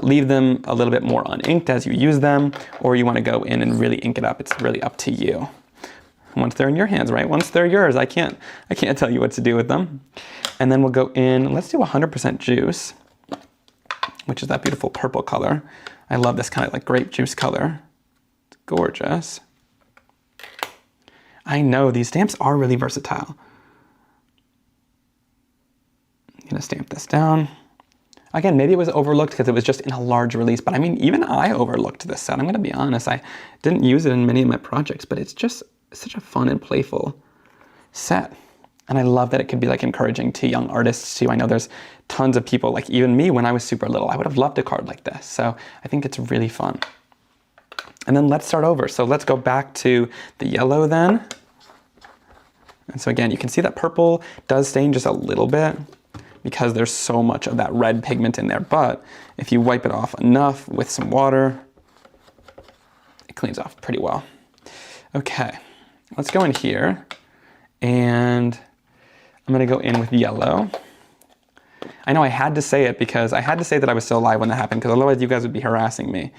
leave them a little bit more uninked as you use them, or you want to go in and really ink it up. It's really up to you. Once they're in your hands, right? Once they're yours, I can't tell you what to do with them. And then we'll go in, let's do 100% juice, which is that beautiful purple color. I love this kind of like grape juice color. It's gorgeous. I know, these stamps are really versatile. I'm gonna stamp this down. Again, maybe it was overlooked because it was just in a large release, but I mean, even I overlooked this set. I'm gonna be honest, I didn't use it in many of my projects, but it's just such a fun and playful set. And I love that it could be like encouraging to young artists too. I know there's tons of people, like even me when I was super little, I would have loved a card like this. So I think it's really fun. And then let's start over. So let's go back to the yellow then. And so again, you can see that purple does stain just a little bit because there's so much of that red pigment in there. But if you wipe it off enough with some water, it cleans off pretty well. Okay, let's go in here and I'm gonna go in with yellow. I know I had to say it because I had to say that I was still alive when that happened, because otherwise you guys would be harassing me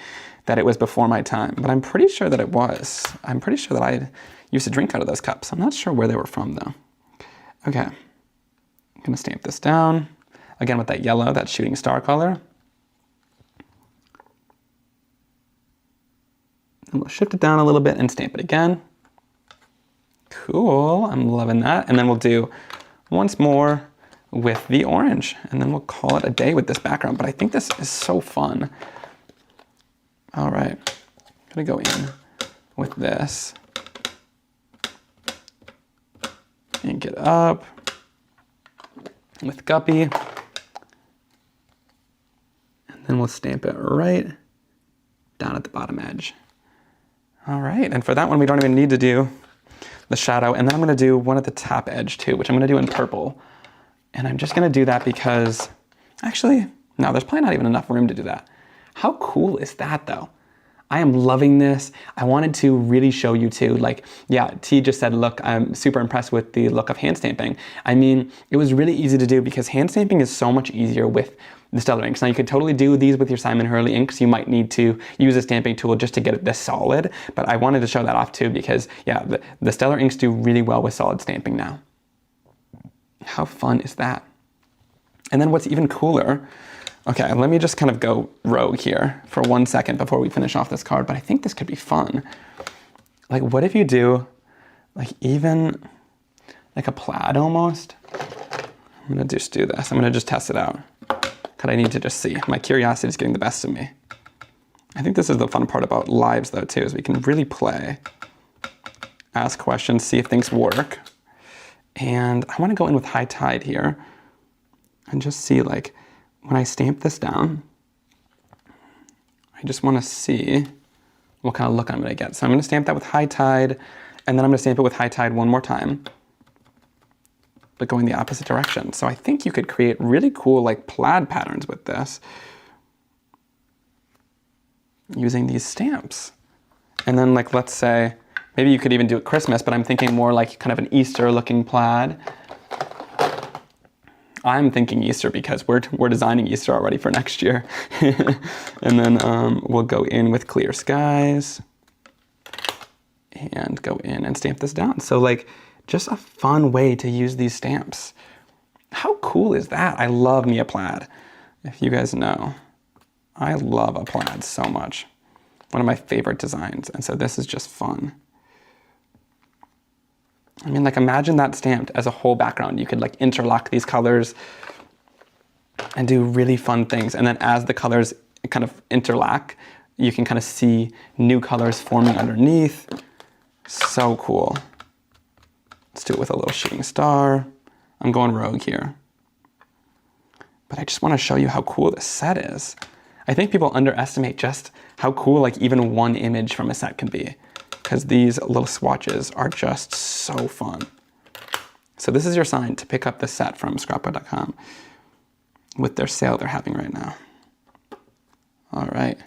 that it was before my time. But I'm pretty sure that it was. I'm pretty sure that I used to drink out of those cups. I'm not sure where they were from though. Okay, I'm gonna stamp this down. Again with that yellow, that shooting star color. And we'll shift it down a little bit and stamp it again. Cool, I'm loving that. And then we'll do once more with the orange, and then we'll call it a day with this background. But I think this is so fun. All right, I'm gonna go in with this. Ink it up with Guppy. And then we'll stamp it right down at the bottom edge. All right, and for that one, we don't even need to do the shadow. And then I'm gonna do one at the top edge too, which I'm gonna do in purple. And I'm just gonna do that because, actually, no, there's probably not even enough room to do that. How cool is that though? I am loving this. I wanted to really show you too, like, yeah, T just said, look, I'm super impressed with the look of hand stamping. I mean, it was really easy to do because hand stamping is so much easier with the Stellar inks. Now you could totally do these with your Simon Hurley inks. You might need to use a stamping tool just to get it this solid, but I wanted to show that off too because yeah, the Stellar inks do really well with solid stamping now. How fun is that? And then what's even cooler, okay, let me just kind of go rogue here for 1 second before we finish off this card, but I think this could be fun. Like, what if you do, like, even like a plaid almost? I'm gonna just do this. I'm gonna just test it out because I need to just see. My curiosity is getting the best of me. I think this is the fun part about lives though too, is we can really play, ask questions, see if things work. And I wanna go in with High Tide here and just see, like, when I stamp this down, I just wanna see what kind of look I'm gonna get. So I'm gonna stamp that with High Tide, and then I'm gonna stamp it with High Tide one more time, but going the opposite direction. So I think you could create really cool, like, plaid patterns with this using these stamps. And then, like, let's say, maybe you could even do it Christmas, but I'm thinking more like kind of an Easter looking plaid. I'm thinking Easter because we're designing Easter already for next year. And then we'll go in with clear skies and go in and stamp this down. So like, just a fun way to use these stamps. How cool is that? I love me a plaid. If you guys know, I love a plaid so much. One of my favorite designs. And so this is just fun. I mean, like, imagine that stamped as a whole background. You could like interlock these colors and do really fun things. And then as the colors kind of interlock, you can kind of see new colors forming underneath. So cool. Let's do it with a little shooting star. I'm going rogue here. But I just want to show you how cool this set is. I think people underestimate just how cool like even one image from a set can be, because these little swatches are just so fun. So this is your sign to pick up the set from scrapbook.com with their sale they're having right now. All right.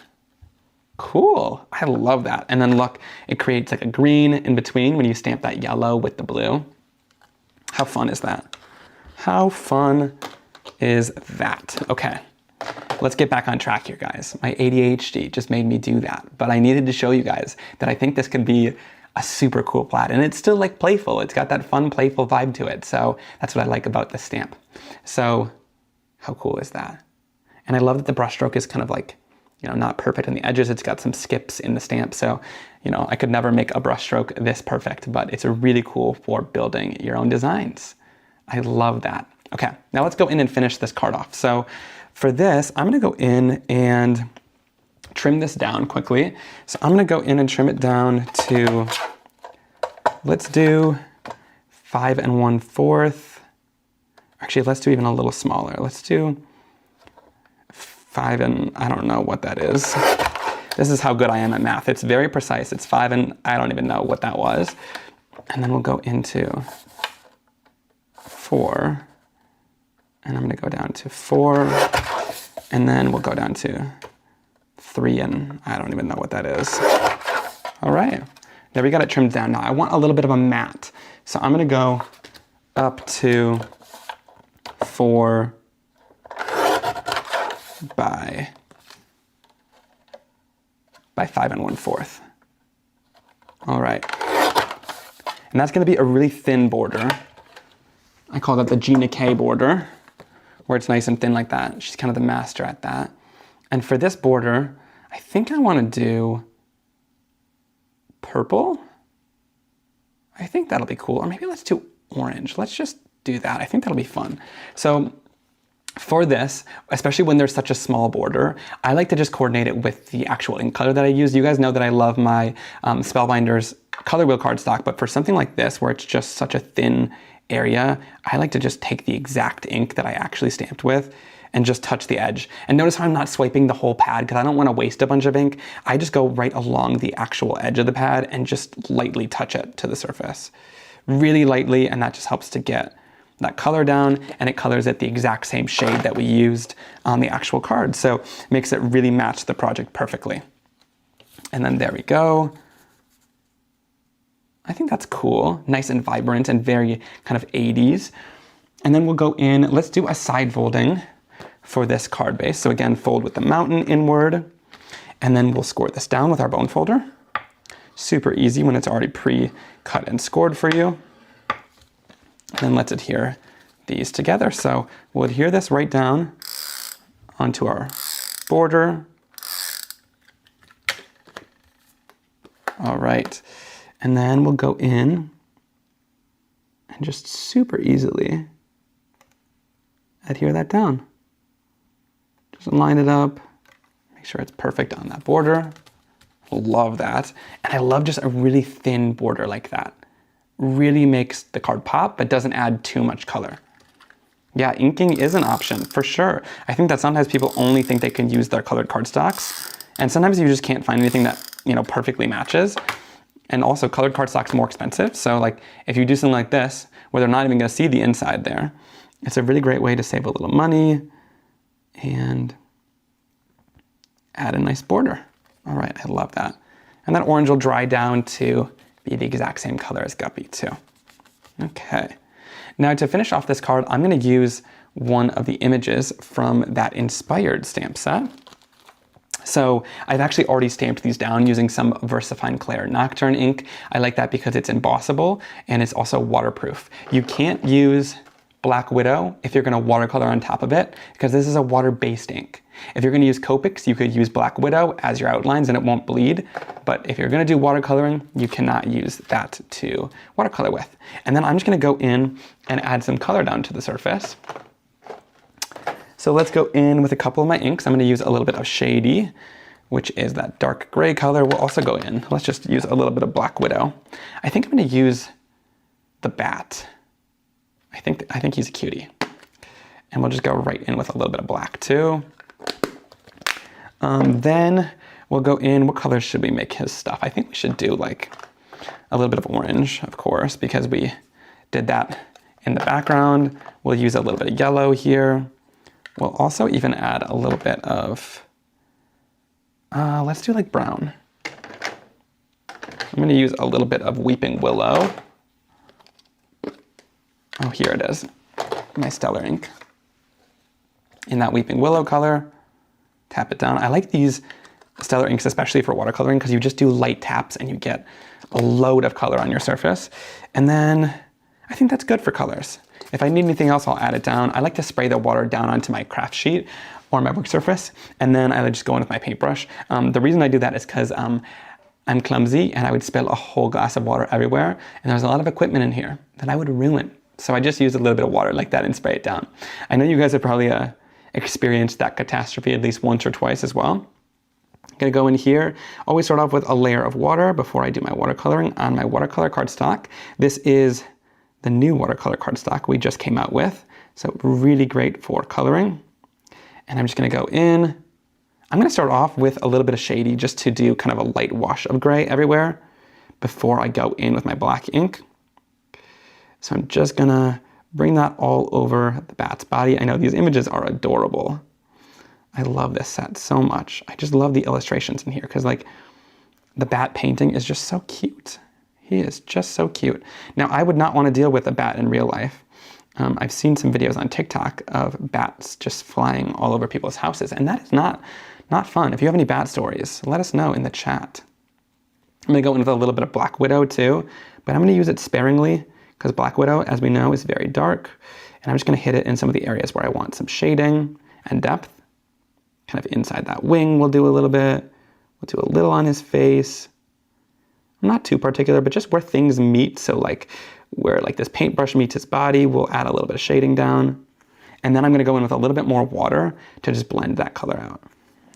Cool. I love that. And then look, it creates like a green in between when you stamp that yellow with the blue. How fun is that? How fun is that? Okay, let's get back on track here, guys. My ADHD just made me do that, but I needed to show you guys that I think this could be a super cool plaid, and it's still like playful. It's got that fun, playful vibe to it. So that's what I like about this stamp. So how cool is that? And I love that the brushstroke is kind of like, you know, not perfect on the edges. It's got some skips in the stamp. So, you know, I could never make a brushstroke this perfect, but it's really cool for building your own designs. I love that. Okay, now let's go in and finish this card off. So for this, I'm gonna go in and trim this down quickly. So I'm gonna go in and trim it down to, let's do 5 1/4. Actually, let's do even a little smaller. Let's do 5 and I don't know what that is. This is how good I am at math. It's very precise. It's 5 and I don't even know what that was. And then we'll go into 4. And I'm gonna go down to 4. And then we'll go down to 3 and I don't even know what that is. All right, there we got it trimmed down. Now I want a little bit of a matte. So I'm gonna go up to 4 by 5 1/4. All right. And that's gonna be a really thin border. I call that the Gina K border, where it's nice and thin like that. She's kind of the master at that. And for this border, I think I wanna do purple. I think that'll be cool. Or maybe let's do orange. Let's just do that. I think that'll be fun. So for this, especially when there's such a small border, I like to just coordinate it with the actual ink color that I use. You guys know that I love my Spellbinders color wheel cardstock, but for something like this, where it's just such a thin area, I like to just take the exact ink that I actually stamped with and just touch the edge. And notice how I'm not swiping the whole pad because I don't want to waste a bunch of ink. I just go right along the actual edge of the pad and just lightly touch it to the surface. Really lightly, and that just helps to get that color down, and it colors it the exact same shade that we used on the actual card. So makes it really match the project perfectly. And then there we go. I think that's cool. Nice and vibrant and very kind of 80s. And then we'll go in, let's do a side folding for this card base. So again, fold with the mountain inward, and then we'll score this down with our bone folder. Super easy when it's already pre-cut and scored for you. And then let's adhere these together. So we'll adhere this right down onto our border. All right. And then we'll go in and just super easily adhere that down. Just line it up, make sure it's perfect on that border. Love that. And I love just a really thin border like that. Really makes the card pop, but doesn't add too much color. Yeah, inking is an option for sure. I think that sometimes people only think they can use their colored cardstocks, and sometimes you just can't find anything that, you know, perfectly matches. And also colored cardstock's more expensive. So like if you do something like this, where they're not even gonna see the inside there, it's a really great way to save a little money and add a nice border. All right, I love that. And that orange will dry down to be the exact same color as Guppy too. Okay. Now to finish off this card, I'm gonna use one of the images from that inspired stamp set. So I've actually already stamped these down using some VersaFine Clair Nocturne ink. I like that because it's embossable and it's also waterproof. You can't use Black Widow if you're gonna watercolor on top of it, because this is a water-based ink. If you're gonna use Copics, you could use Black Widow as your outlines and it won't bleed. But if you're gonna do watercoloring, you cannot use that to watercolor with. And then I'm just gonna go in and add some color down to the surface. So let's go in with a couple of my inks. I'm gonna use a little bit of Shady, which is that dark gray color. We'll also go in, let's just use a little bit of Black Widow. I think I'm gonna use the Bat. I think he's a cutie. And we'll just go right in with a little bit of black too. Then we'll go in, what colors should we make his stuff? I think we should do like a little bit of orange, of course, because we did that in the background. We'll use a little bit of yellow here. We'll also even add a little bit of, let's do like brown. I'm gonna use a little bit of Weeping Willow. Oh, here it is, my Stellar ink. In that Weeping Willow color, tap it down. I like these Stellar inks, especially for watercoloring, because you just do light taps and you get a load of color on your surface. And then I think that's good for colors. If I need anything else, I'll add it down. I like to spray the water down onto my craft sheet or my work surface, and then I just go in with my paintbrush. The reason I do that is because I'm clumsy and I would spill a whole glass of water everywhere, and there's a lot of equipment in here that I would ruin. So I just use a little bit of water like that and spray it down. I know you guys have probably experienced that catastrophe at least once or twice as well. I'm gonna go in here, always start off with a layer of water before I do my watercoloring on my watercolor cardstock. This is the new watercolor cardstock we just came out with. So really great for coloring. And I'm just gonna go in. I'm gonna start off with a little bit of Shady just to do kind of a light wash of gray everywhere before I go in with my black ink. So I'm just gonna bring that all over the bat's body. I know these images are adorable. I love this set so much. I just love the illustrations in here because like the bat painting is just so cute. He is just so cute. Now I would not want to deal with a bat in real life. I've seen some videos on TikTok of bats just flying all over people's houses, and that is not fun. If you have any bat stories, let us know in the chat. I'm gonna go in with a little bit of Black Widow too, but I'm gonna use it sparingly, because Black Widow, as we know, is very dark. And I'm just gonna hit it in some of the areas where I want some shading and depth. Kind of inside that wing, we'll do a little bit. We'll do a little on his face. I'm not too particular, but just where things meet. So like where like this paintbrush meets his body, we'll add a little bit of shading down. And then I'm gonna go in with a little bit more water to just blend that color out.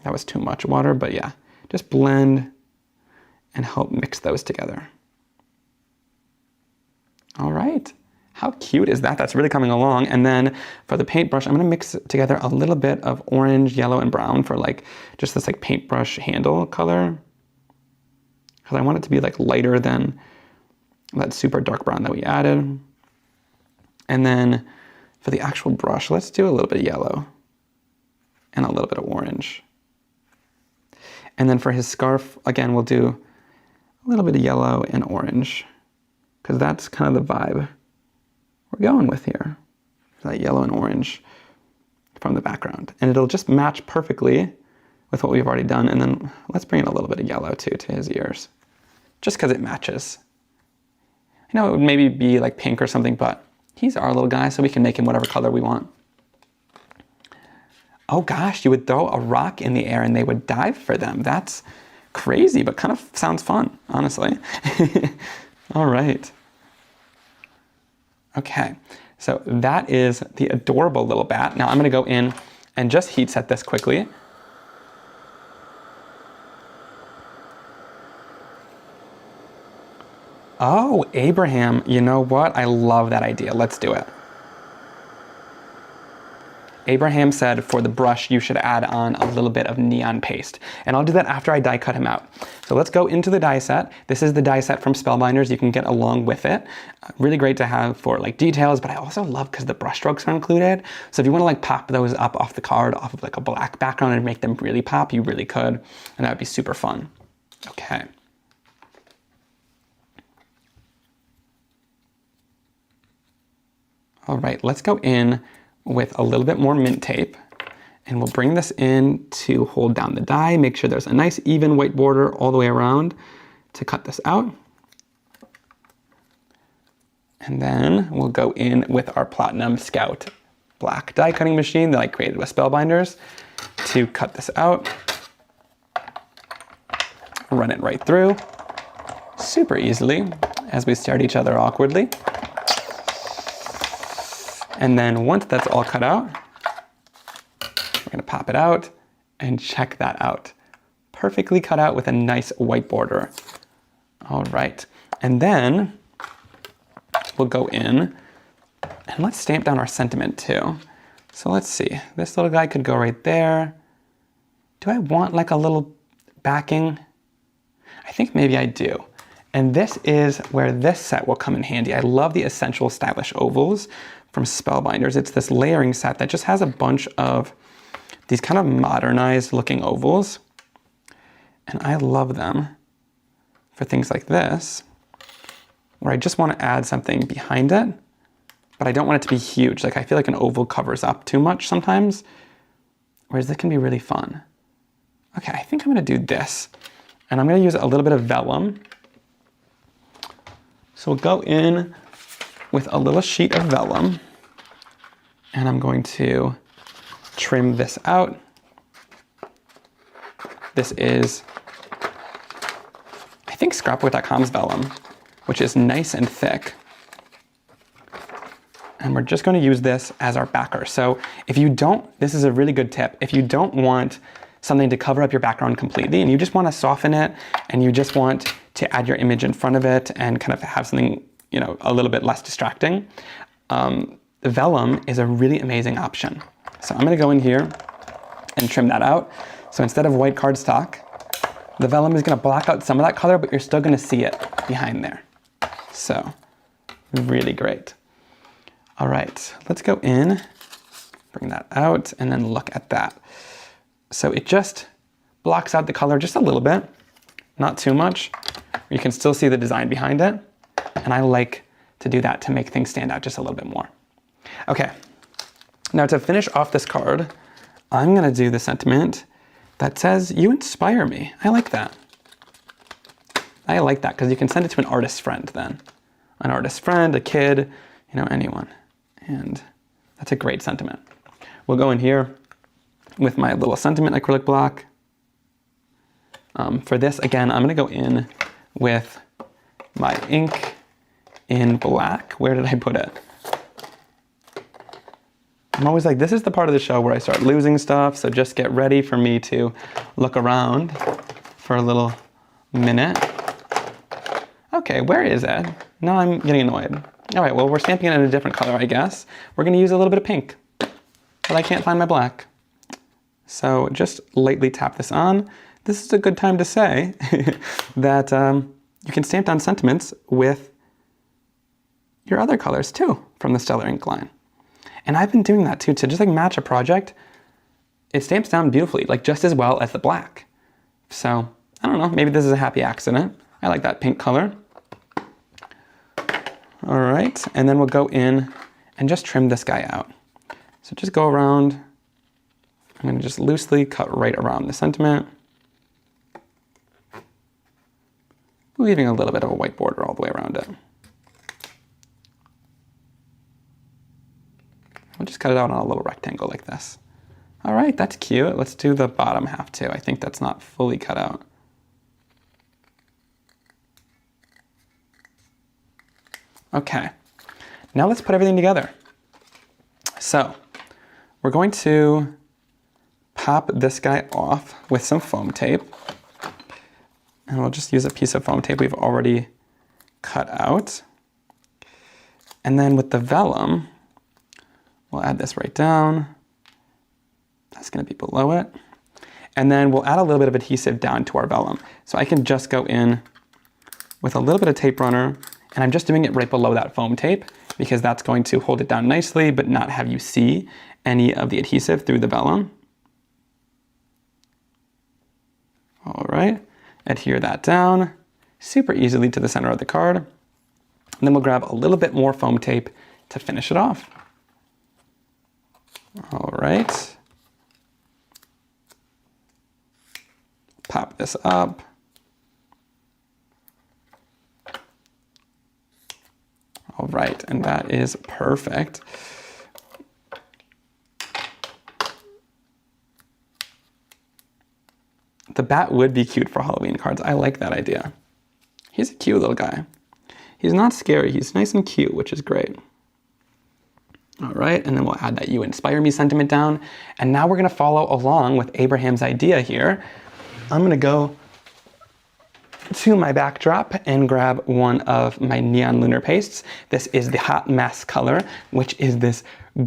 That was too much water, but yeah, just blend and help mix those together. All right, how cute is that? That's really coming along. And then for the paintbrush, I'm gonna mix together a little bit of orange, yellow, and brown for like just this like paintbrush handle color. Because I want it to be like lighter than that super dark brown that we added. And then for the actual brush, let's do a little bit of yellow and a little bit of orange. And then for his scarf, again, we'll do a little bit of yellow and orange, because that's kind of the vibe we're going with here. That yellow and orange from the background. And it'll just match perfectly with what we've already done. And then let's bring in a little bit of yellow too to his ears, just because it matches. I know it would maybe be like pink or something, but he's our little guy, so we can make him whatever color we want. Oh gosh, you would throw a rock in the air and they would dive for them. That's crazy, but kind of sounds fun, honestly. All right. Okay, so that is the adorable little bat. Now I'm gonna go in and just heat set this quickly. Oh, Abraham, you know what? I love that idea. Let's do it. Abraham said for the brush, you should add on a little bit of neon paste. And I'll do that after I die cut him out. So let's go into the die set. This is the die set from Spellbinders. You can get along with it. Really great to have for like details, but I also love because the brush strokes are included. So if you want to like pop those up off the card, off of like a black background and make them really pop, you really could. And that would be super fun. Okay. All right, let's go in with a little bit more mint tape, and we'll bring this in to hold down the die. Make sure there's a nice even white border all the way around to cut this out. And then we'll go in with our Platinum Scout black die cutting machine that I created with Spellbinders to cut this out. Run it right through super easily as we stare at each other awkwardly. And then once that's all cut out, we're gonna pop it out and check that out. Perfectly cut out with a nice white border. All right, and then we'll go in and let's stamp down our sentiment too. So let's see, this little guy could go right there. Do I want like a little backing? I think maybe I do. And this is where this set will come in handy. I love the Essential Stylish Ovals from Spellbinders. It's this layering set that just has a bunch of these kind of modernized looking ovals. And I love them for things like this, where I just want to add something behind it, but I don't want it to be huge. Like I feel like an oval covers up too much sometimes, whereas this can be really fun. Okay, I think I'm gonna do this. And I'm gonna use a little bit of vellum. So we'll go in with a little sheet of vellum, and I'm going to trim this out. This is, I think, scrapbook.com's vellum, which is nice and thick. And we're just going to use this as our backer. So if you don't, this is a really good tip. If you don't want something to cover up your background completely and you just want to soften it and you just want to add your image in front of it and kind of have something, you know, a little bit less distracting, the vellum is a really amazing option. So I'm going to go in here and trim that out. So instead of white cardstock, the vellum is going to block out some of that color, but you're still going to see it behind there. So really great. All right, let's go in, bring that out, and then look at that. So it just blocks out the color just a little bit, not too much. You can still see the design behind it. And I like to do that to make things stand out just a little bit more. Okay, now to finish off this card, I'm gonna do the sentiment that says, "You inspire me." I like that. I like that because you can send it to an artist friend then. An artist friend, a kid, you know, anyone. And that's a great sentiment. We'll go in here with my little sentiment acrylic block. For this, again, I'm gonna go in with my ink in black. Where did I put it? I'm always like, this is the part of the show where I start losing stuff, so just get ready for me to look around for a little minute. Okay, where is it? Now I'm getting annoyed. All right, well, we're stamping it in a different color, I guess. We're gonna use a little bit of pink, but I can't find my black. So just lightly tap this on. This is a good time to say that you can stamp down sentiments with your other colors too from the Stellar ink line. And I've been doing that too, to just like match a project. It stamps down beautifully, like just as well as the black. So I don't know, maybe this is a happy accident. I like that pink color. All right, and then we'll go in and just trim this guy out. So just go around. I'm gonna just loosely cut right around the sentiment, leaving a little bit of a white border all the way around it. We'll just cut it out on a little rectangle like this. All right, that's cute. Let's do the bottom half too. I think that's not fully cut out. Okay, now let's put everything together. So we're going to pop this guy off with some foam tape. And we'll just use a piece of foam tape we've already cut out. And then with the vellum, we'll add this right down. That's gonna be below it. And then we'll add a little bit of adhesive down to our vellum. So I can just go in with a little bit of tape runner, and I'm just doing it right below that foam tape because that's going to hold it down nicely but not have you see any of the adhesive through the vellum. All right, adhere that down super easily to the center of the card. And then we'll grab a little bit more foam tape to finish it off. All right. Pop this up. All right, and that is perfect. The bat would be cute for Halloween cards. I like that idea. He's a cute little guy. He's not scary, he's nice and cute, which is great. All right, and then we'll add that "You inspire me" sentiment down. And now we're gonna follow along with Abraham's idea here. I'm gonna go to my backdrop and grab one of my neon lunar pastes. This is the Hot Mess color, which is this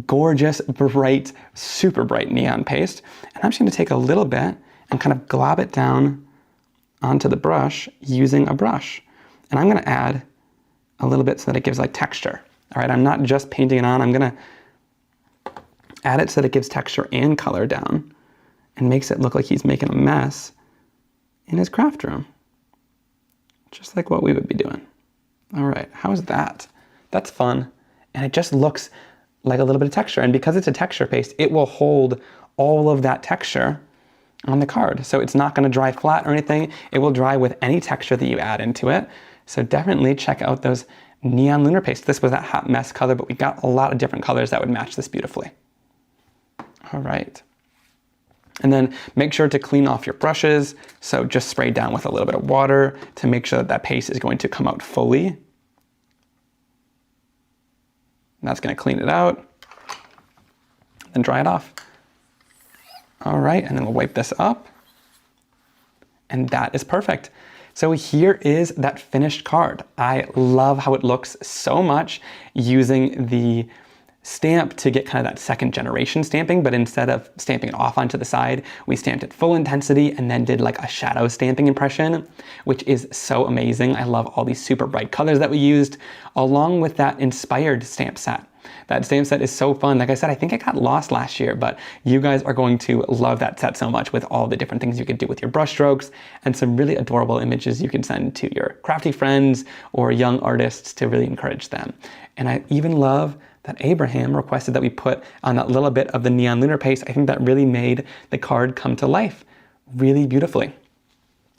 gorgeous, bright, super bright neon paste. And I'm just gonna take a little bit and kind of glob it down onto the brush using a brush. And I'm gonna add a little bit so that it gives like texture. All right, I'm not just painting it on, I'm gonna add it so that it gives texture and color down and makes it look like he's making a mess in his craft room. Just like what we would be doing. All right, how's that? That's fun. And it just looks like a little bit of texture. And because it's a texture paste, it will hold all of that texture on the card. So it's not gonna dry flat or anything. It will dry with any texture that you add into it. So definitely check out those neon lunar pastes. This was that Hot Mess color, but we got a lot of different colors that would match this beautifully. All right. And then make sure to clean off your brushes. So just spray down with a little bit of water to make sure that that paste is going to come out fully. And that's gonna clean it out. Then dry it off. All right, and then we'll wipe this up. And that is perfect. So here is that finished card. I love how it looks so much using the stamp to get kind of that second generation stamping, but instead of stamping it off onto the side, we stamped it full intensity and then did like a shadow stamping impression, which is so amazing. I love all these super bright colors that we used, along with that inspired stamp set. That stamp set is so fun. Like I said, I think it got lost last year, but you guys are going to love that set so much with all the different things you could do with your brush strokes and some really adorable images you can send to your crafty friends or young artists to really encourage them. And I even love that Abraham requested that we put on that little bit of the neon lunar paste. I think that really made the card come to life really beautifully.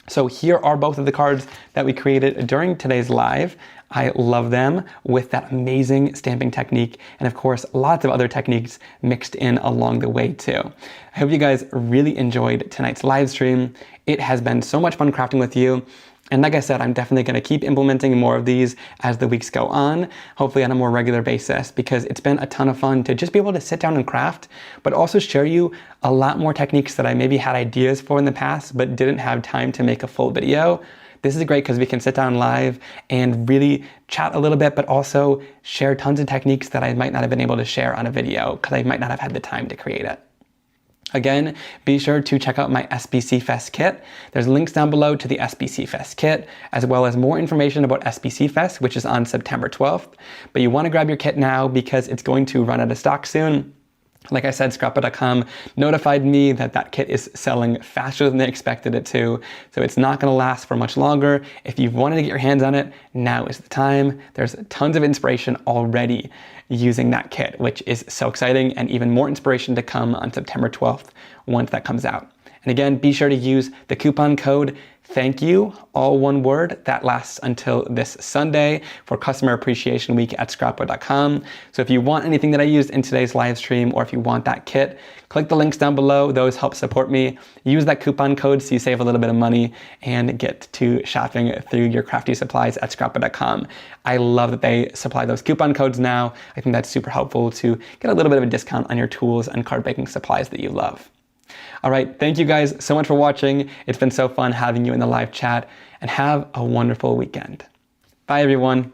So here are both of the cards that we created during today's live. I love them with that amazing stamping technique, and of course, lots of other techniques mixed in along the way too. I hope you guys really enjoyed tonight's live stream. It has been so much fun crafting with you. And like I said, I'm definitely gonna keep implementing more of these as the weeks go on, hopefully on a more regular basis, because it's been a ton of fun to just be able to sit down and craft, but also share you a lot more techniques that I maybe had ideas for in the past, but didn't have time to make a full video. This is great because we can sit down live and really chat a little bit, but also share tons of techniques that I might not have been able to share on a video because I might not have had the time to create it. Again, be sure to check out my SBC Fest kit. There's links down below to the SBC Fest kit, as well as more information about SBC Fest, which is on September 12th. But you want to grab your kit now because it's going to run out of stock soon. Like I said, Scrapbook.com notified me that that kit is selling faster than they expected it to, so it's not going to last for much longer. If you've wanted to get your hands on it, now is the time. There's tons of inspiration already using that kit, which is so exciting, and even more inspiration to come on September 12th once that comes out. And again, be sure to use the coupon code THANKYOU, all one word, that lasts until this Sunday for Customer Appreciation Week at Scrapbook.com. So if you want anything that I used in today's live stream, or if you want that kit, click the links down below. Those help support me. Use that coupon code so you save a little bit of money and get to shopping through your crafty supplies at Scrapbook.com. I love that they supply those coupon codes now. I think that's super helpful to get a little bit of a discount on your tools and card baking supplies that you love. All right, thank you guys so much for watching. It's been so fun having you in the live chat, and have a wonderful weekend. Bye everyone.